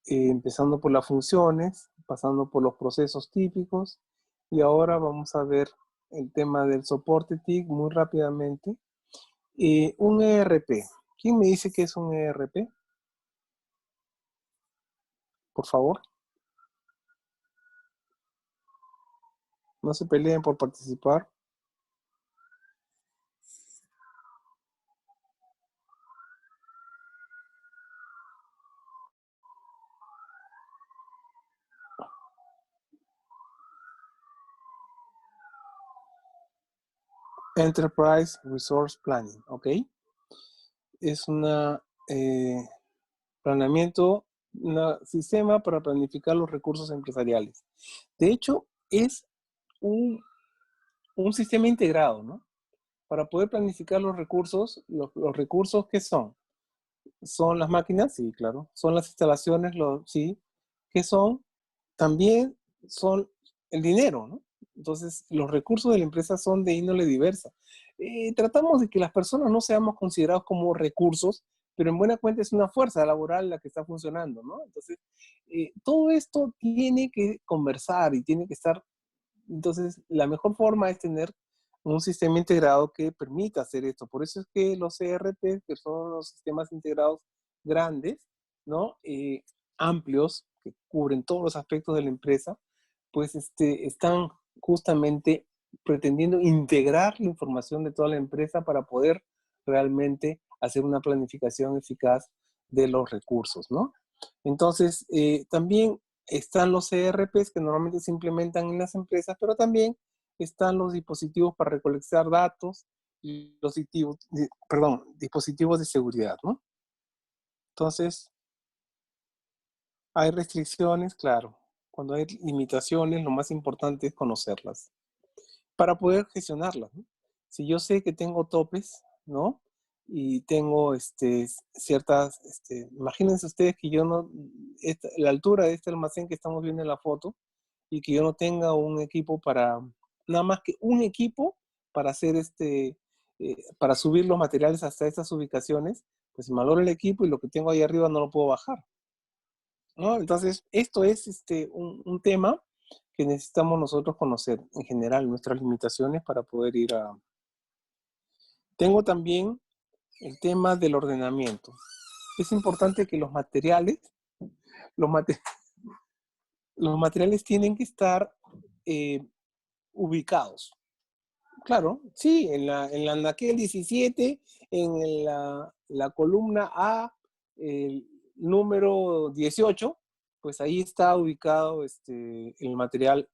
empezando por las funciones, pasando por los procesos típicos, y ahora vamos a ver el tema del soporte TIC muy rápidamente. Un ERP. ¿Quién me dice qué es un ERP? Por favor. No se peleen por participar. Enterprise Resource Planning, ¿ok? Es un planeamiento, un sistema para planificar los recursos empresariales. De hecho, es un sistema integrado, ¿no? Para poder planificar los recursos, los recursos que son. ¿Son las máquinas? Sí, claro. ¿Son las instalaciones? Sí. ¿Qué son? También son el dinero, ¿no? Entonces, los recursos de la empresa son de índole diversa. Tratamos de que las personas no seamos considerados como recursos, pero en buena cuenta es una fuerza laboral la que está funcionando, ¿no? Entonces, todo esto tiene que conversar y tiene que estar. Entonces, la mejor forma es tener un sistema integrado que permita hacer esto. Por eso es que los ERP, que son los sistemas integrados grandes, ¿no? Amplios, que cubren todos los aspectos de la empresa, pues están justamente pretendiendo integrar la información de toda la empresa para poder realmente hacer una planificación eficaz de los recursos, ¿no? Entonces, también están los ERPs que normalmente se implementan en las empresas, pero también están los dispositivos para recolectar datos y los dispositivos de seguridad, ¿no? Entonces, hay restricciones, claro. Cuando hay limitaciones, lo más importante es conocerlas para poder gestionarlas, ¿no? Si yo sé que tengo topes, ¿no? Y tengo ciertas, imagínense ustedes que yo no, la altura de este almacén que estamos viendo en la foto, y que yo no tenga un equipo para, nada más que un equipo para hacer para subir los materiales hasta estas ubicaciones, pues me valoro el equipo y lo que tengo ahí arriba no lo puedo bajar, ¿no? Entonces, esto es un tema que necesitamos nosotros conocer en general, nuestras limitaciones para poder ir a... Tengo también el tema del ordenamiento. Es importante que los, mate- los materiales tienen que estar ubicados. Claro, sí, en la anaquel 17, en la columna A, el número 18, pues ahí está ubicado el material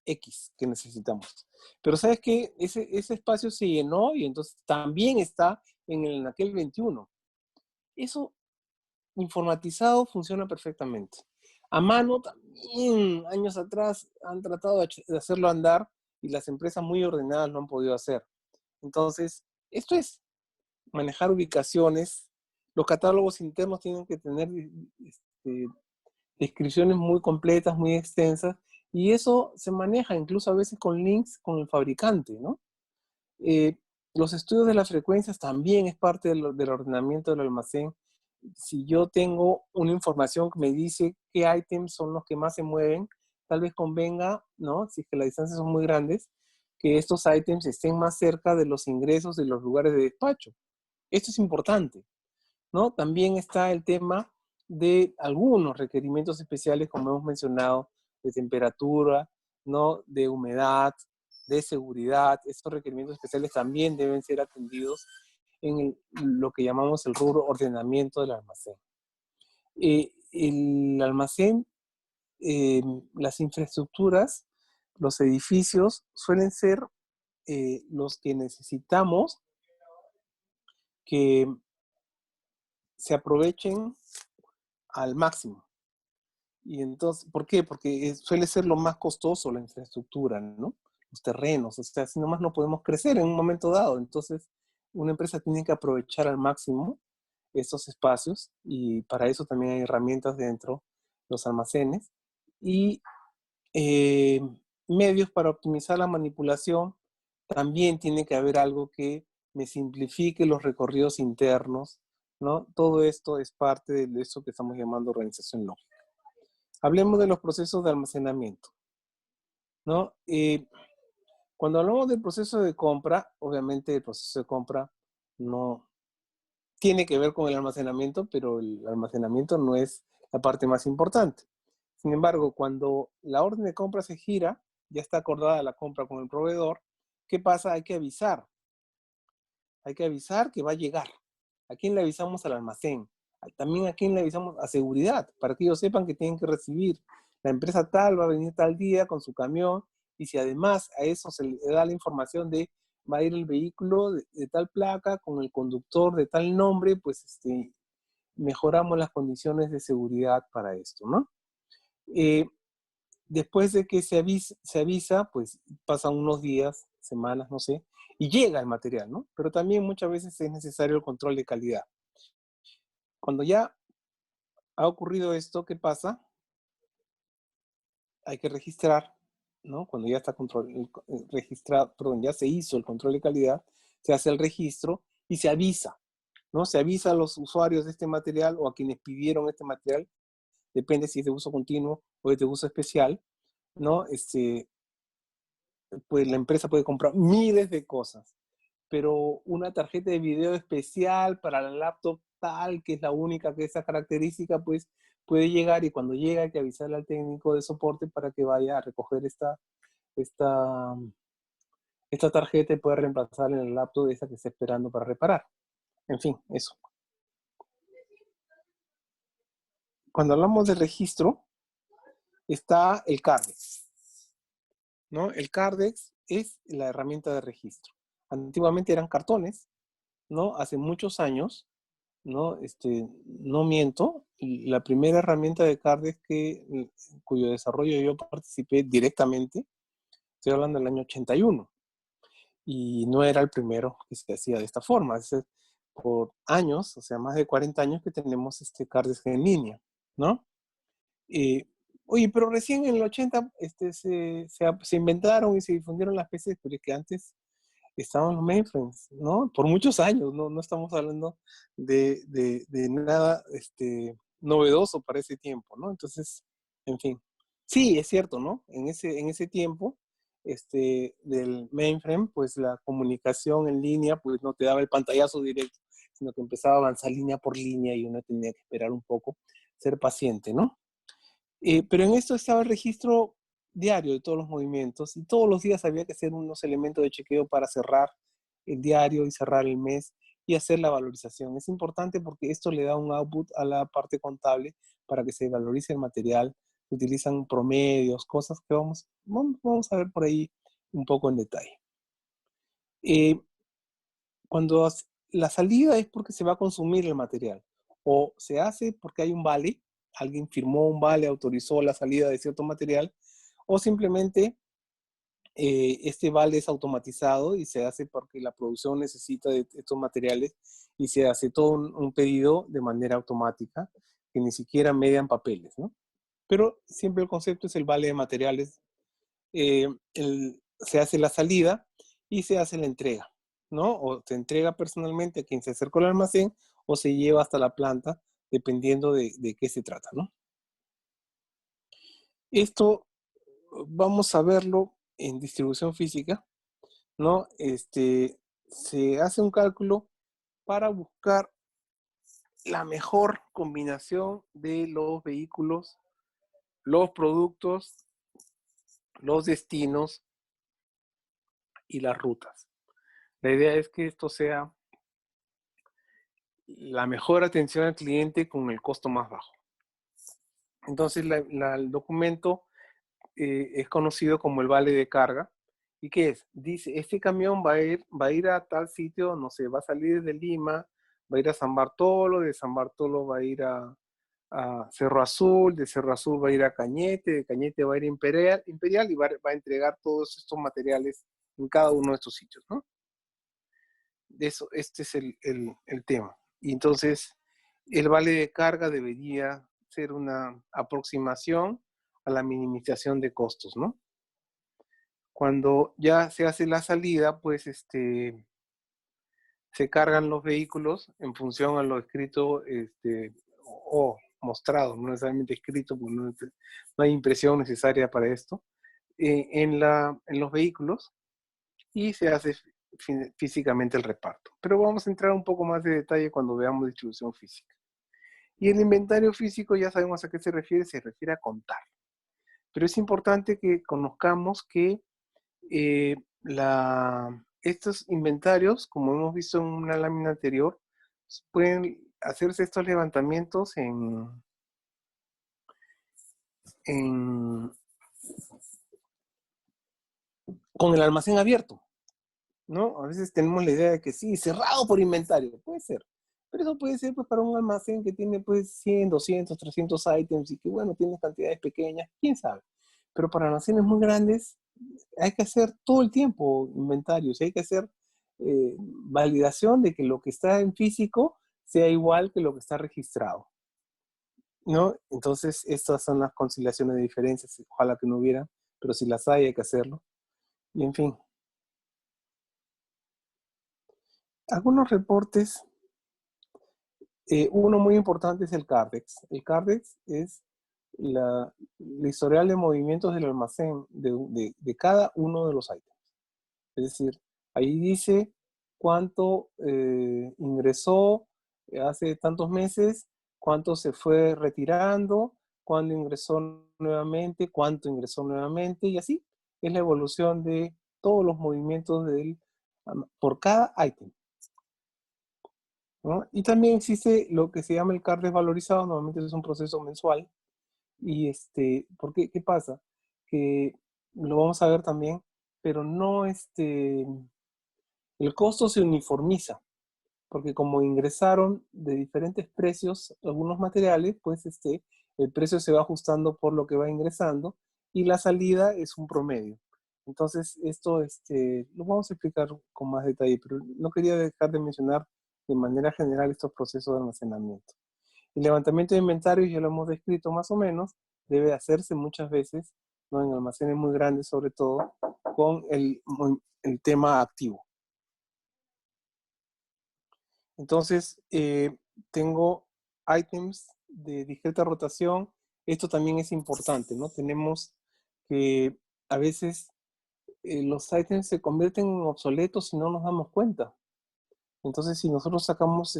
X que necesitamos. Pero ¿sabes qué? Ese espacio se llenó y entonces también está en el anaquel 21. Eso informatizado funciona perfectamente. A mano también, años atrás han tratado de hacerlo andar y las empresas muy ordenadas lo han podido hacer. Entonces, esto es manejar ubicaciones. Los catálogos internos tienen que tener descripciones muy completas, muy extensas, y eso se maneja incluso a veces con links con el fabricante, ¿no? Los estudios de las frecuencias también es parte del ordenamiento del almacén. Si yo tengo una información que me dice qué ítems son los que más se mueven, tal vez convenga, ¿no? Si es que las distancias son muy grandes, que estos ítems estén más cerca de los ingresos de los lugares de despacho. Esto es importante, ¿no? También está el tema de algunos requerimientos especiales, como hemos mencionado, de temperatura, ¿no? De humedad, de seguridad. Estos requerimientos especiales también deben ser atendidos en lo que llamamos el rubro ordenamiento del almacén. El almacén, las infraestructuras, los edificios suelen ser los que necesitamos que se aprovechen al máximo. Y entonces, ¿por qué? Porque suele ser lo más costoso la infraestructura, ¿no? Los terrenos, o sea, si nomás no podemos crecer en un momento dado. Entonces, una empresa tiene que aprovechar al máximo estos espacios y para eso también hay herramientas dentro de los almacenes y eh, medios para optimizar la manipulación. También tiene que haber algo que me simplifique los recorridos internos, ¿no? Todo esto es parte de eso que estamos llamando organización lógica. Hablemos de los procesos de almacenamiento, ¿no? Cuando hablamos del proceso de compra, obviamente el proceso de compra no tiene que ver con el almacenamiento, pero el almacenamiento no es la parte más importante. Sin embargo, cuando la orden de compra se gira, ya está acordada la compra con el proveedor, ¿qué pasa? Hay que avisar. Hay que avisar que va a llegar. ¿A quién le avisamos? Al almacén. También a quién le avisamos a seguridad, para que ellos sepan que tienen que recibir. La empresa tal va a venir tal día con su camión, y si además a eso se le da la información de va a ir el vehículo de tal placa con el conductor de tal nombre, pues mejoramos las condiciones de seguridad para esto, ¿no? Después de que se avisa, pues pasan unos días, semanas, no sé, y llega el material, ¿no? Pero también muchas veces es necesario el control de calidad. Cuando ya ha ocurrido esto, ¿qué pasa? Hay que registrar, ¿no? Cuando ya está registrado, perdón, ya se hizo el control de calidad, se hace el registro y se avisa, ¿no? Se avisa a los usuarios de este material o a quienes pidieron este material, depende si es de uso continuo o es de uso especial, ¿no? Pues la empresa puede comprar miles de cosas, pero una tarjeta de video especial para la laptop tal, que es la única que esa característica, pues puede llegar, y cuando llega hay que avisarle al técnico de soporte para que vaya a recoger esta, esta tarjeta y pueda reemplazar en el laptop de esa que está esperando para reparar. En fin, eso. cuando hablamos de registro, está el Cardex, ¿no? El Cardex es la herramienta de registro. Antiguamente eran cartones, ¿no? Hace muchos años, ¿no? No miento, la primera herramienta de Cardex cuyo desarrollo yo participé directamente, estoy hablando del año 81, y no era el primero que se hacía de esta forma. Es por años, o sea, más de 40 años que tenemos Cardex en línea, ¿no? Oye, pero recién en el 80 se inventaron y se difundieron las PCs, pero es que antes estaban los mainframes, ¿no? Por muchos años, no estamos hablando de nada novedoso para ese tiempo, ¿no? Entonces, en fin. Sí, es cierto, ¿no? En ese tiempo del mainframe, pues la comunicación en línea, pues no te daba el pantallazo directo, sino que empezaba a avanzar línea por línea y uno tenía que esperar un poco, ser paciente, ¿no? Pero en esto estaba el registro diario de todos los movimientos y todos los días había que hacer unos elementos de chequeo para cerrar el diario y cerrar el mes y hacer la valorización. Es importante porque esto le da un output a la parte contable para que se valorice el material. Se utilizan promedios, cosas que vamos a ver por ahí un poco en detalle. Cuando la salida es porque se va a consumir el material o se hace porque hay un vale, alguien firmó un vale, autorizó la salida de cierto material, o simplemente este vale es automatizado y se hace porque la producción necesita de estos materiales y se hace todo un pedido de manera automática que ni siquiera median papeles, ¿no? Pero siempre el concepto es el vale de materiales. Se hace la salida y se hace la entrega, ¿no? O se entrega personalmente a quien se acercó al almacén o se lleva hasta la planta, dependiendo de qué se trata, ¿no? Esto vamos a verlo en distribución física, ¿no? Se hace un cálculo para buscar la mejor combinación de los vehículos, los productos, los destinos y las rutas. La idea es que esto sea la mejor atención al cliente con el costo más bajo. Entonces, el documento es conocido como el vale de carga. ¿Y qué es? Dice, este camión va a ir a tal sitio, no sé, va a salir de Lima, va a ir a San Bartolo, de San Bartolo va a ir a Cerro Azul, de Cerro Azul va a ir a Cañete, de Cañete va a ir a Imperial y va a entregar todos estos materiales en cada uno de estos sitios, ¿no? Este es el tema. Y entonces, el vale de carga debería ser una aproximación a la minimización de costos, ¿no? Cuando ya se hace la salida, pues se cargan los vehículos en función a lo escrito o mostrado, no necesariamente escrito, porque no hay impresión necesaria para esto, en los vehículos y se hace físicamente el reparto. Pero vamos a entrar un poco más de detalle cuando veamos distribución física. Y el inventario físico ya sabemos a qué se refiere a contar. Pero es importante que conozcamos que estos inventarios, como hemos visto en una lámina anterior, pueden hacerse estos levantamientos con el almacén abierto, ¿no? A veces tenemos la idea de que sí, cerrado por inventario, puede ser. Pero eso puede ser pues, para un almacén que tiene pues 100, 200, 300 ítems y que bueno, tiene cantidades pequeñas, quién sabe. Pero para almacenes muy grandes hay que hacer todo el tiempo inventarios, hay que hacer validación de que lo que está en físico sea igual que lo que está registrado, ¿no? Entonces, estas son las conciliaciones de diferencias, ojalá que no hubiera, pero si las hay que hacerlo. Y en fin, algunos reportes, uno muy importante es el Cardex. El Cardex es la historial de movimientos del almacén de cada uno de los ítems. Es decir, ahí dice cuánto ingresó hace tantos meses, cuánto se fue retirando, cuándo ingresó nuevamente, cuánto ingresó nuevamente, y así es la evolución de todos los movimientos por cada ítem. ¿no? Y también existe lo que se llama el CAR desvalorizado, normalmente es un proceso mensual. Y ¿por qué? ¿Qué pasa? Que lo vamos a ver también, pero no el costo se uniformiza, porque como ingresaron de diferentes precios algunos materiales, pues el precio se va ajustando por lo que va ingresando y la salida es un promedio. Entonces, esto lo vamos a explicar con más detalle, pero no quería dejar de mencionar de manera general estos procesos de almacenamiento. El levantamiento de inventarios, ya lo hemos descrito más o menos, debe hacerse muchas veces, ¿no? En almacenes muy grandes, sobre todo, con el tema activo. Entonces, tengo items de discreta rotación. Esto también es importante, ¿no? Tenemos que a veces los items se convierten en obsoletos si no nos damos cuenta. Entonces, si nosotros sacamos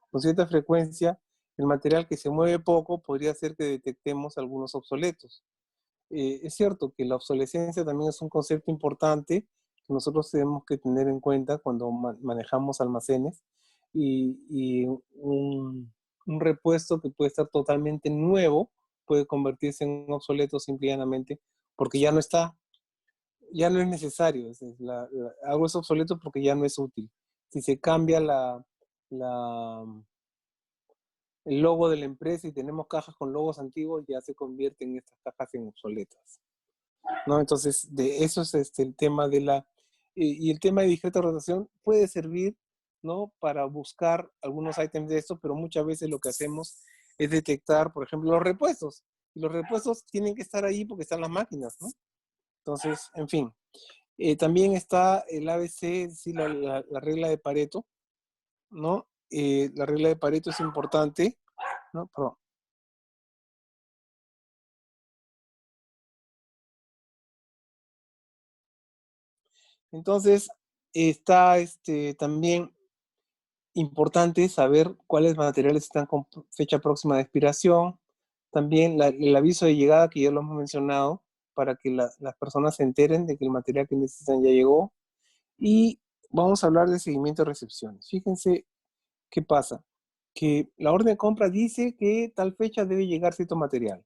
con cierta frecuencia el material que se mueve poco, podría ser que detectemos algunos obsoletos. Es cierto que la obsolescencia también es un concepto importante que nosotros tenemos que tener en cuenta cuando manejamos almacenes y un repuesto que puede estar totalmente nuevo puede convertirse en obsoleto simplemente porque ya no está, ya no es necesario. Algo es obsoleto porque ya no es útil. Si se cambia el logo de la empresa y tenemos cajas con logos antiguos, ya se convierten estas cajas en obsoletas, ¿no? Entonces, de eso es el tema de y el tema de discreta rotación puede servir, ¿no? Para buscar algunos ítems de esto, pero muchas veces lo que hacemos es detectar, por ejemplo, los repuestos. Y los repuestos tienen que estar ahí porque están las máquinas, ¿no? Entonces, en fin. También está el ABC, es decir, la regla de Pareto, ¿no? La regla de Pareto es importante, ¿no? Perdón. Entonces, está también importante saber cuáles materiales están con fecha próxima de expiración. También el aviso de llegada, que ya lo hemos mencionado, para que las personas se enteren de que el material que necesitan ya llegó. Y vamos a hablar de seguimiento de recepciones. Fíjense qué pasa. Que la orden de compra dice que tal fecha debe llegar cierto material.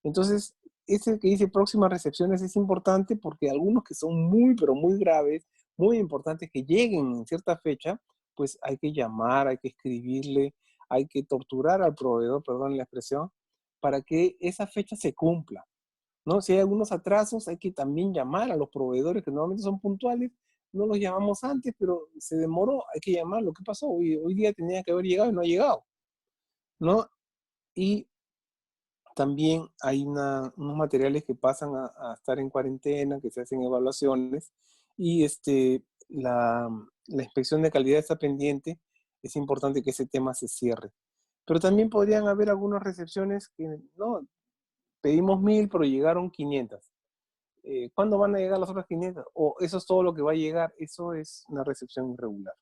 Entonces, ese que dice próximas recepciones es importante porque algunos que son muy, pero muy graves, muy importantes, que lleguen en cierta fecha, pues hay que llamar, hay que escribirle, hay que torturar al proveedor, perdón la expresión, para que esa fecha se cumpla, ¿no? Si hay algunos atrasos, hay que también llamar a los proveedores que normalmente son puntuales. No los llamamos antes, pero se demoró, hay que llamarlo. ¿Qué pasó? Hoy día tenía que haber llegado y no ha llegado, ¿no? Y también hay unos materiales que pasan a estar en cuarentena, que se hacen evaluaciones, y la inspección de calidad está pendiente. Es importante que ese tema se cierre. Pero también podrían haber algunas recepciones que, no, pedimos 1000, pero llegaron 500. ¿Cuándo van a llegar las otras 500? O eso es todo lo que va a llegar. Eso es una recepción irregular.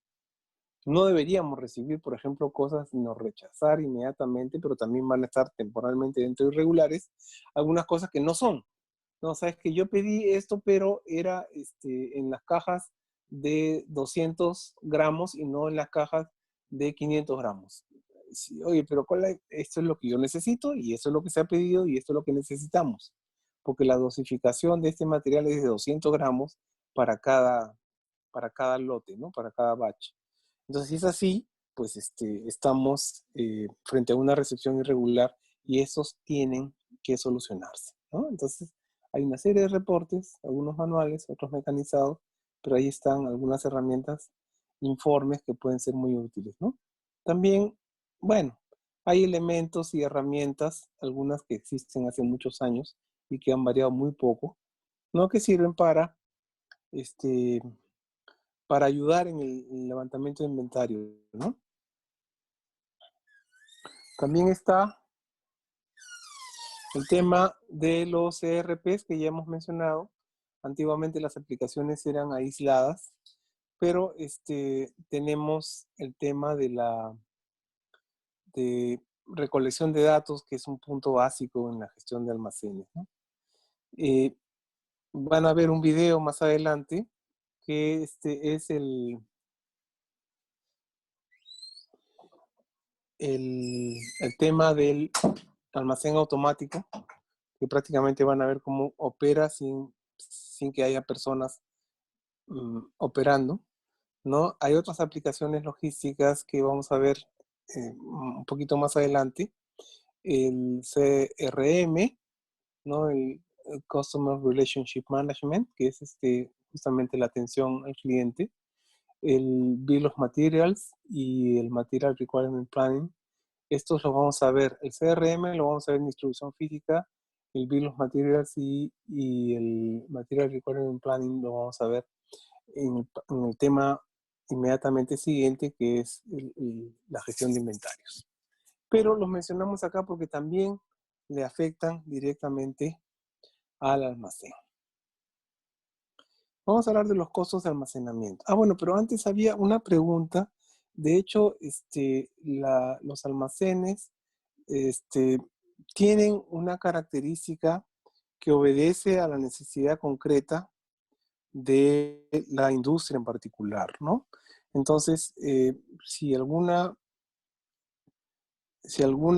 No deberíamos recibir, por ejemplo, cosas sino rechazar inmediatamente, pero también van a estar temporalmente dentro de irregulares algunas cosas que no son. No, sabes que yo pedí esto, pero era en las cajas de 200 gramos y no en las cajas de 500 gramos. Sí, oye, pero esto es lo que yo necesito y eso es lo que se ha pedido y esto es lo que necesitamos. Porque la dosificación de este material es de 200 gramos para cada lote, ¿no? Para cada batch. Entonces, si es así, pues estamos frente a una recepción irregular y esos tienen que solucionarse, ¿no? Entonces, hay una serie de reportes, algunos manuales, otros mecanizados, pero ahí están algunas herramientas, informes que pueden ser muy útiles, ¿no? También, bueno, hay elementos y herramientas, algunas que existen hace muchos años y que han variado muy poco, ¿no? Que sirven este, para ayudar en el levantamiento de inventario, ¿no? También está el tema de los ERPs que ya hemos mencionado. Antiguamente las aplicaciones eran aisladas, pero tenemos el tema de recolección de datos, que es un punto básico en la gestión de almacenes, ¿no? Van a ver un video más adelante que es el tema del almacén automático, que prácticamente van a ver cómo opera sin que haya personas operando, ¿no? Hay otras aplicaciones logísticas que vamos a ver un poquito más adelante. El CRM, ¿no? El Customer Relationship Management, que es justamente la atención al cliente. El Bill of Materials y el Material Requirement Planning. Estos los vamos a ver. El CRM lo vamos a ver en distribución física. El Bill of Materials y el Material Requirement Planning lo vamos a ver en el tema inmediatamente siguiente, que es la gestión de inventarios. Pero los mencionamos acá porque también le afectan directamente al almacén. Vamos a hablar de los costos de almacenamiento. Bueno, pero antes había una pregunta. De hecho, los almacenes tienen una característica que obedece a la necesidad concreta de la industria en particular, ¿no? Entonces, si alguna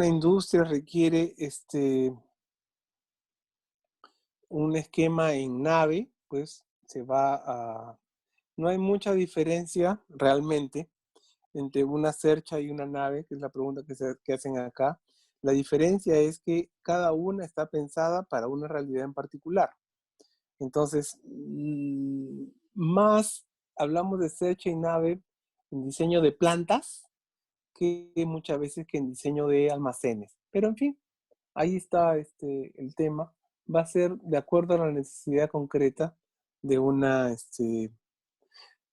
industria requiere un esquema en nave, pues se va a... No hay mucha diferencia realmente entre una cercha y una nave, que es la pregunta que hacen acá. La diferencia es que cada una está pensada para una realidad en particular. Entonces, más hablamos de cercha y nave en diseño de plantas que muchas veces que en diseño de almacenes. Pero en fin, ahí está el tema. Va a ser de acuerdo a la necesidad concreta de una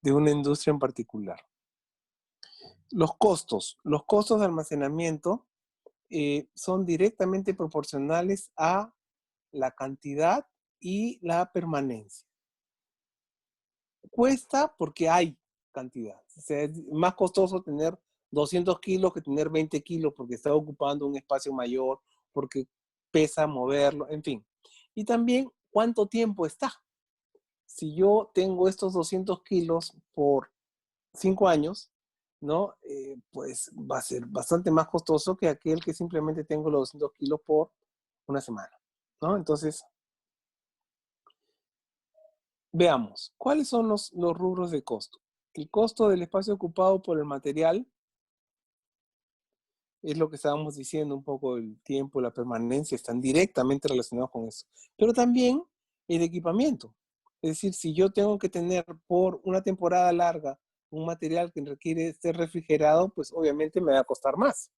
industria en particular. Los costos de almacenamiento son directamente proporcionales a la cantidad y la permanencia. Cuesta porque hay cantidad. O sea, es más costoso tener 200 kilos que tener 20 kilos porque está ocupando un espacio mayor, porque pesa moverlo, en fin. Y también, ¿cuánto tiempo está? Si yo tengo estos 200 kilos por 5 años, ¿no? Pues va a ser bastante más costoso que aquel que simplemente tengo los 200 kilos por una semana, ¿no? Entonces, veamos, ¿cuáles son los rubros de costo? El costo del espacio ocupado por el material es lo que estábamos diciendo, un poco el tiempo, la permanencia, están directamente relacionados con eso. Pero también el equipamiento. Es decir, si yo tengo que tener por una temporada larga un material que requiere ser refrigerado, pues obviamente me va a costar más,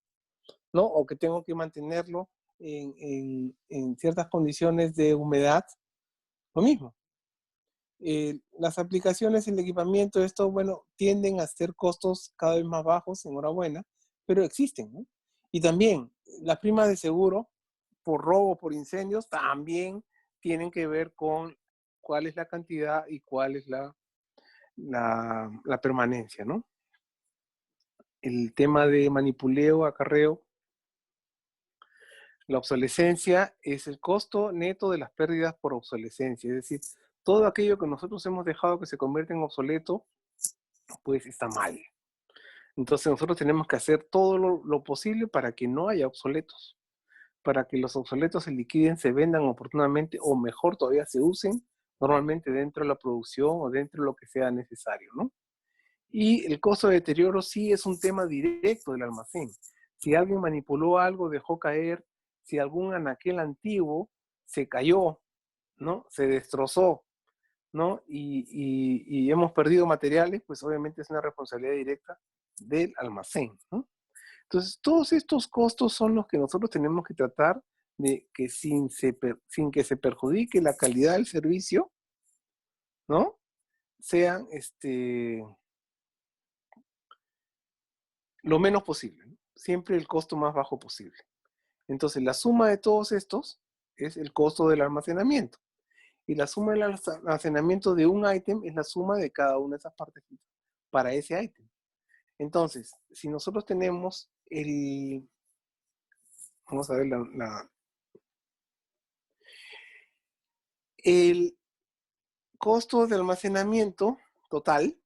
¿no? O que tengo que mantenerlo en ciertas condiciones de humedad, lo mismo. Las aplicaciones, el equipamiento, esto, bueno, tienden a ser costos cada vez más bajos, enhorabuena, pero existen, ¿no? Y también las primas de seguro por robo, por incendios, también tienen que ver con cuál es la cantidad y cuál es la permanencia, ¿no? El tema de manipuleo, acarreo, la obsolescencia es el costo neto de las pérdidas por obsolescencia, es decir, todo aquello que nosotros hemos dejado que se convierte en obsoleto, pues está mal. Entonces nosotros tenemos que hacer todo lo posible para que no haya obsoletos, para que los obsoletos se liquiden, se vendan oportunamente o mejor todavía se usen normalmente dentro de la producción o dentro de lo que sea necesario, ¿no? Y el costo de deterioro sí es un tema directo del almacén. Si alguien manipuló algo, dejó caer, si algún anaquel antiguo se cayó, ¿no? Se destrozó, ¿no? Y hemos perdido materiales, pues obviamente es una responsabilidad directa del almacén, ¿no? Entonces, todos estos costos son los que nosotros tenemos que tratar de que sin que se perjudique la calidad del servicio, ¿no? Sean lo menos posible, ¿no? Siempre el costo más bajo posible. Entonces, la suma de todos estos es el costo del almacenamiento. Y la suma del almacenamiento de un ítem es la suma de cada una de esas partes para ese ítem. Entonces, si nosotros tenemos vamos a ver el costo de almacenamiento total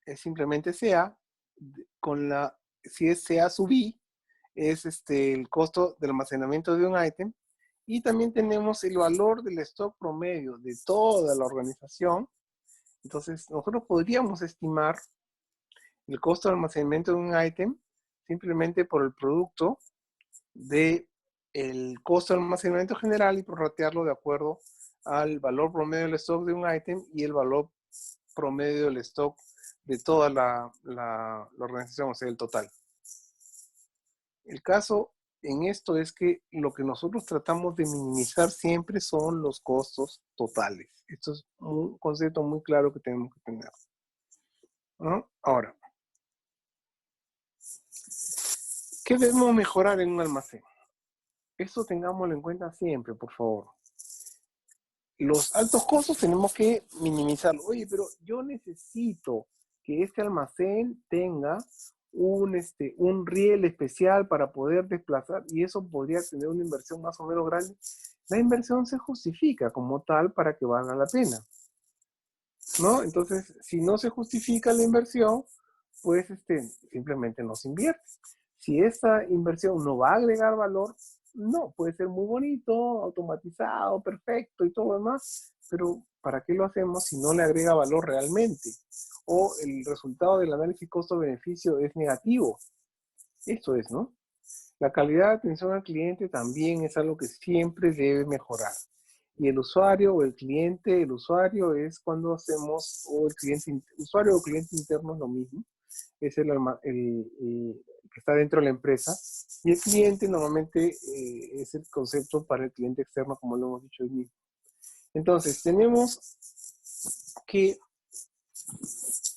es simplemente CA si es CA sub I, es el costo del almacenamiento de un ítem. Y también tenemos el valor del stock promedio de toda la organización. Entonces, nosotros podríamos estimar el costo de almacenamiento de un ítem simplemente por el producto de el costo de almacenamiento general y prorratearlo de acuerdo al valor promedio del stock de un ítem y el valor promedio del stock de toda la organización, o sea, el total. El caso en esto es que lo que nosotros tratamos de minimizar siempre son los costos totales. Esto es un concepto muy claro que tenemos que tener, ¿no? Ahora, ¿qué debemos mejorar en un almacén? Eso tengámoslo en cuenta siempre, por favor. Los altos costos tenemos que minimizarlos. Oye, pero yo necesito que este almacén tenga un riel especial para poder desplazar y eso podría tener una inversión más o menos grande. La inversión se justifica como tal para que valga la pena, ¿no? Entonces, si no se justifica la inversión, pues simplemente no se invierte. Si esa inversión no va a agregar valor, no, puede ser muy bonito, automatizado, perfecto y todo lo demás, pero ¿para qué lo hacemos si no le agrega valor realmente? O el resultado del análisis costo-beneficio es negativo. Esto es, ¿no? La calidad de atención al cliente también es algo que siempre debe mejorar. Y el usuario o el usuario es cuando hacemos, o el cliente, usuario o cliente interno es lo mismo, es el que está dentro de la empresa, y el cliente normalmente es el concepto para el cliente externo, como lo hemos dicho hoy mismo. Entonces, tenemos que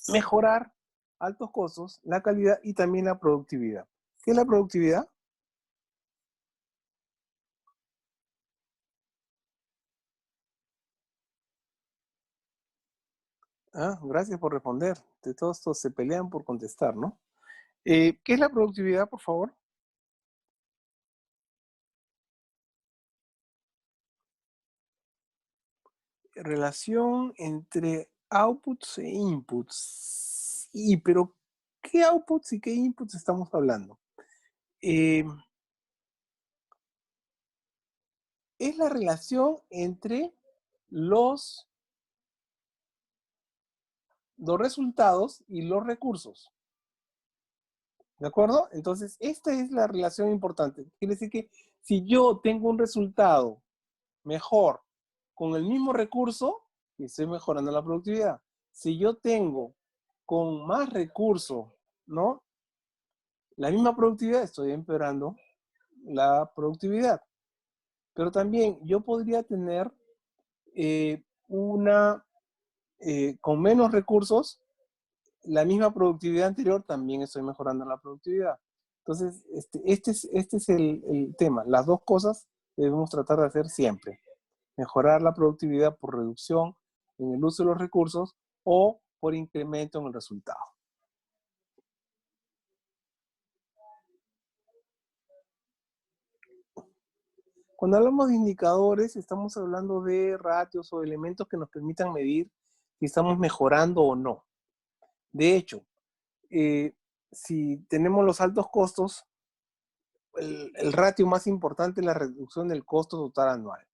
mejorar altos costos, la calidad y también la productividad. ¿Qué es la productividad? Ah, gracias por responder. De todos estos se pelean por contestar, ¿no? ¿Qué es la productividad, por favor? Relación entre outputs e inputs. Pero ¿qué outputs y qué inputs estamos hablando? Es la relación entre los resultados y los recursos. ¿De acuerdo? Entonces, esta es la relación importante. Quiere decir que si yo tengo un resultado mejor con el mismo recurso, estoy mejorando la productividad. Si yo tengo con más recursos, ¿no? La misma productividad, estoy empeorando la productividad. Pero también yo podría tener con menos recursos, la misma productividad anterior, también estoy mejorando la productividad. Entonces, este es el tema. Las dos cosas debemos tratar de hacer siempre. Mejorar la productividad por reducción en el uso de los recursos o por incremento en el resultado. Cuando hablamos de indicadores, estamos hablando de ratios o elementos que nos permitan medir si estamos mejorando o no. De hecho, si tenemos los altos costos, el ratio más importante es la reducción del costo total anual.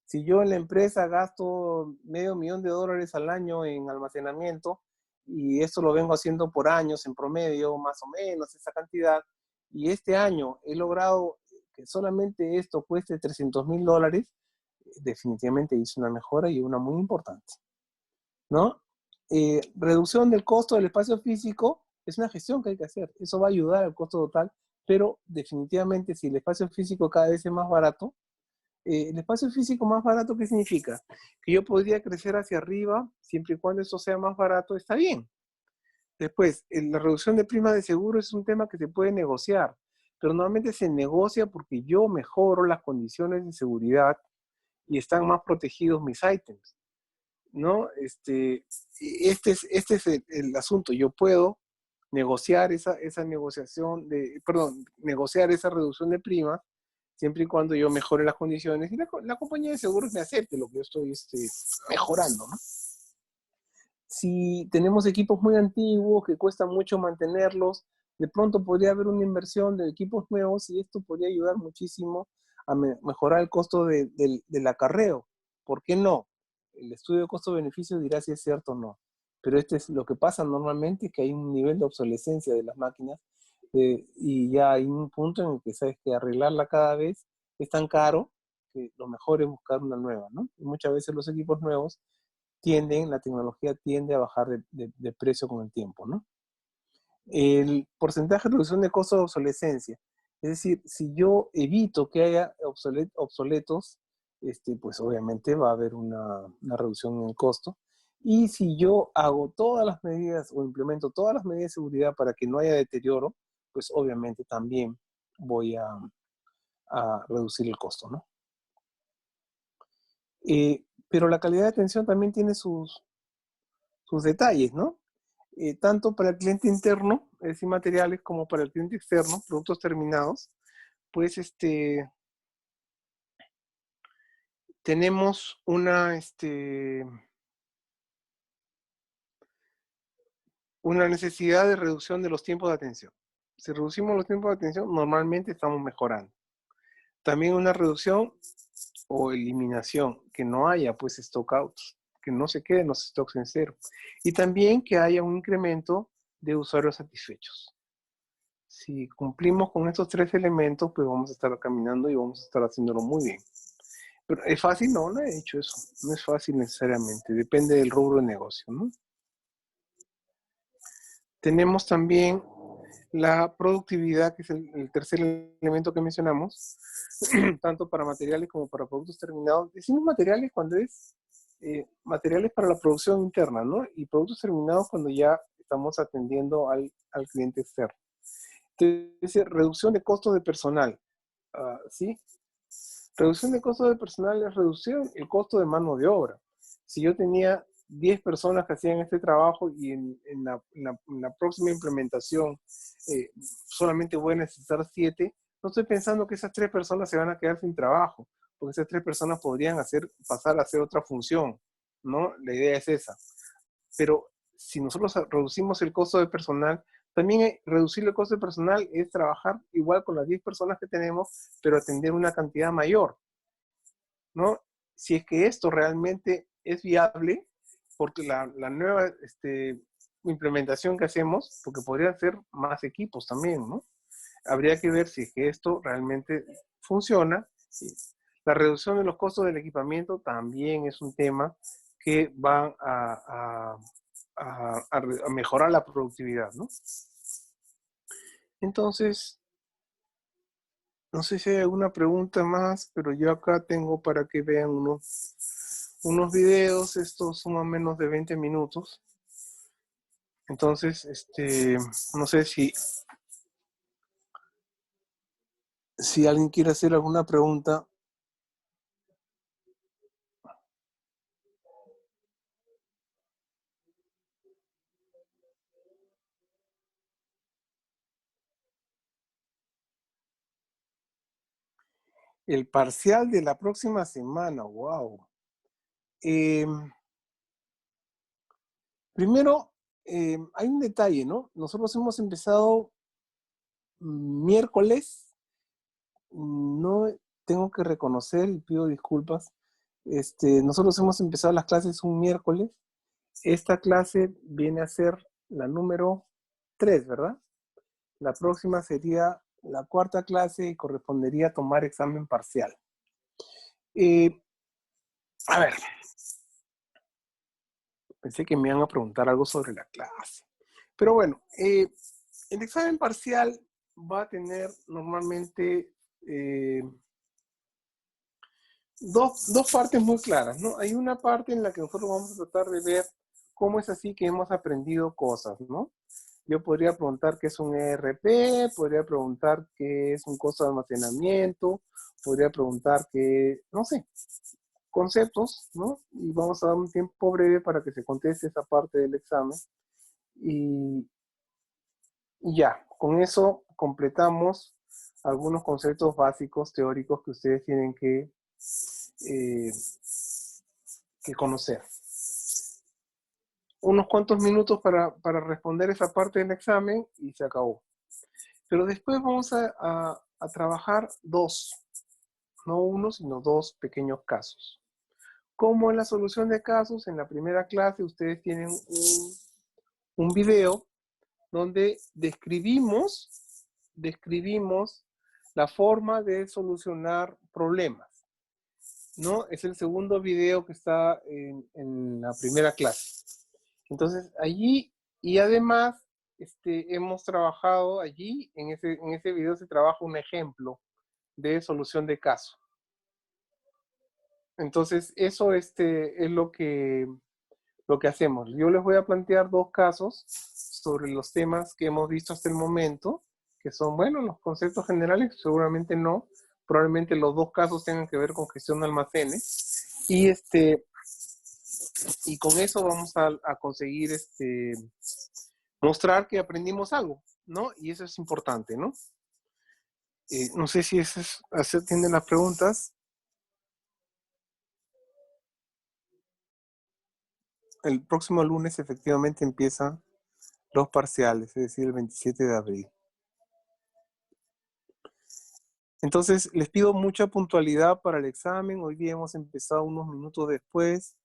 Si yo en la empresa gasto $500,000 al año en almacenamiento, y esto lo vengo haciendo por años en promedio, más o menos esa cantidad, y este año he logrado que solamente esto cueste $300,000, definitivamente hice una mejora y una muy importante, ¿no? Reducción del costo del espacio físico es una gestión que hay que hacer. Eso va a ayudar al costo total, pero definitivamente si el espacio físico cada vez es más barato, el espacio físico más barato, ¿qué significa? Que yo podría crecer hacia arriba, siempre y cuando eso sea más barato, está bien. Después, la reducción de prima de seguro es un tema que se puede negociar, pero normalmente se negocia porque yo mejoro las condiciones de seguridad y están más protegidos mis ítems, ¿no? Este es el asunto. Yo puedo negociar esa negociación negociar esa reducción de prima siempre y cuando yo mejore las condiciones y la compañía de seguros me acepte lo que yo estoy mejorando, ¿no? Si tenemos equipos muy antiguos que cuesta mucho mantenerlos, de pronto podría haber una inversión de equipos nuevos y esto podría ayudar muchísimo a mejorar el costo del acarreo. ¿Por qué no? El estudio de costo-beneficio dirá si es cierto o no. Pero este es lo que pasa normalmente, que hay un nivel de obsolescencia de las máquinas y ya hay un punto en el que sabes que arreglarla cada vez es tan caro que lo mejor es buscar una nueva, ¿no? Y muchas veces los equipos nuevos la tecnología tiende a bajar de precio con el tiempo, ¿no? El porcentaje de reducción de costo de obsolescencia. Es decir, si yo evito que haya obsoletos, pues obviamente va a haber una reducción en el costo. Y si yo hago todas las medidas o implemento todas las medidas de seguridad para que no haya deterioro, pues obviamente también voy a reducir el costo, ¿no? Pero la calidad de atención también tiene sus detalles, ¿no? Tanto para el cliente interno, es decir, materiales, como para el cliente externo, productos terminados, pues tenemos una necesidad de reducción de los tiempos de atención. Si reducimos los tiempos de atención, normalmente estamos mejorando. También una reducción o eliminación, que no haya pues stockouts, que no se queden los stocks en cero. Y también que haya un incremento de usuarios satisfechos. Si cumplimos con estos tres elementos, pues vamos a estar caminando y vamos a estar haciéndolo muy bien. Pero ¿es fácil? No, no he hecho eso. No es fácil necesariamente. Depende del rubro de negocio, ¿no? Tenemos también la productividad, que es el tercer elemento que mencionamos, tanto para materiales como para productos terminados. Decimos materiales cuando es materiales para la producción interna, ¿no? Y productos terminados cuando ya estamos atendiendo al cliente externo. Entonces, reducción de costos de personal, ¿sí? Reducción de costos de personal es reducir el costo de mano de obra. Si yo tenía 10 personas que hacían este trabajo y en la próxima implementación solamente voy a necesitar 7, no estoy pensando que esas 3 personas se van a quedar sin trabajo, porque esas 3 personas podrían pasar a hacer otra función, ¿no? La idea es esa. Pero si nosotros reducimos el costo de personal, también reducir el costo de personal es trabajar igual con las 10 personas que tenemos, pero atender una cantidad mayor, ¿no? Si es que esto realmente es viable, porque la nueva implementación que hacemos, porque podrían ser más equipos también, ¿no? Habría que ver si es que esto realmente funciona. La reducción de los costos del equipamiento también es un tema que va a mejorar la productividad, ¿no? Entonces, no sé si hay alguna pregunta más, pero yo acá tengo para que vean unos videos. Estos son a menos de 20 minutos. Entonces, no sé si alguien quiere hacer alguna pregunta. El parcial de la próxima semana, wow. Primero, hay un detalle, ¿no? Nosotros hemos empezado miércoles. No tengo que reconocer y pido disculpas. Nosotros hemos empezado las clases un miércoles. Esta clase viene a ser la número 3, ¿verdad? La próxima sería la 4ª clase y correspondería tomar examen parcial. A ver, pensé que me iban a preguntar algo sobre la clase. Pero bueno, el examen parcial va a tener normalmente dos partes muy claras, ¿no? Hay una parte en la que nosotros vamos a tratar de ver cómo es así que hemos aprendido cosas, ¿no? Yo podría preguntar qué es un ERP, podría preguntar qué es un costo de almacenamiento, podría preguntar qué, no sé, conceptos, ¿no? Y vamos a dar un tiempo breve para que se conteste esa parte del examen. Y ya, con eso completamos algunos conceptos básicos teóricos que ustedes tienen que conocer. Unos cuantos minutos para responder esa parte del examen y se acabó. Pero después vamos a trabajar dos, no uno, sino dos pequeños casos. Como en la solución de casos, en la primera clase ustedes tienen un video donde describimos la forma de solucionar problemas, ¿no? Es el segundo video que está en la primera clase. Entonces, allí, y además, hemos trabajado allí, en ese video se trabaja un ejemplo de solución de caso. Entonces, eso es lo que hacemos. Yo les voy a plantear dos casos sobre los temas que hemos visto hasta el momento, que son, bueno, los conceptos generales, seguramente no. Probablemente los dos casos tengan que ver con gestión de almacenes. Y con eso vamos a conseguir mostrar que aprendimos algo, ¿no? Y eso es importante, ¿no? No sé si así atienden las preguntas. El próximo lunes efectivamente empiezan los parciales, es decir, el 27 de abril. Entonces, les pido mucha puntualidad para el examen. Hoy día hemos empezado unos minutos después.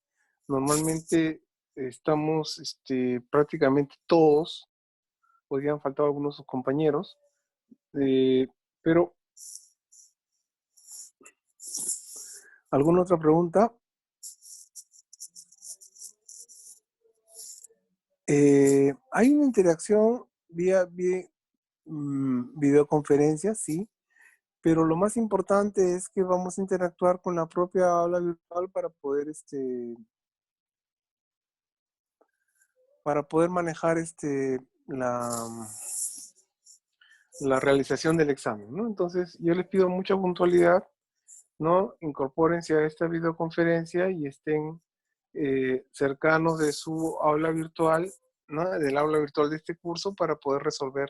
Normalmente estamos prácticamente todos. Hoy día han faltado algunos de sus compañeros. Pero, ¿alguna otra pregunta? Hay una interacción vía videoconferencia, sí. Pero lo más importante es que vamos a interactuar con la propia aula virtual para poder manejar la realización del examen, ¿no? Entonces, yo les pido mucha puntualidad, ¿no? Incorpórense a esta videoconferencia y estén cercanos de su aula virtual, ¿no? Del aula virtual de este curso para poder resolver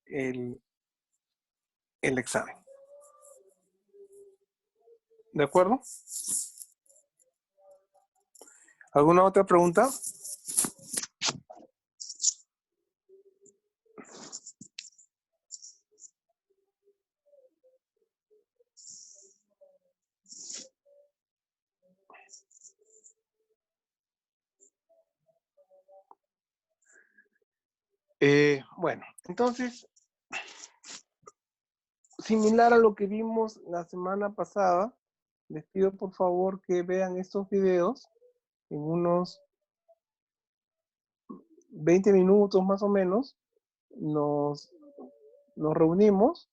el examen. ¿De acuerdo? ¿Alguna otra pregunta? Bueno, entonces, similar a lo que vimos la semana pasada, les pido por favor que vean estos videos en unos 20 minutos más o menos. Nos reunimos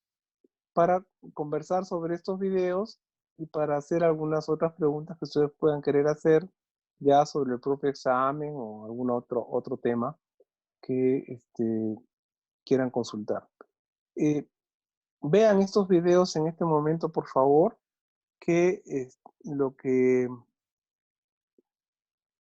para conversar sobre estos videos y para hacer algunas otras preguntas que ustedes puedan querer hacer ya sobre el propio examen o algún otro tema que quieran consultar. Vean estos videos en este momento, por favor, que es lo que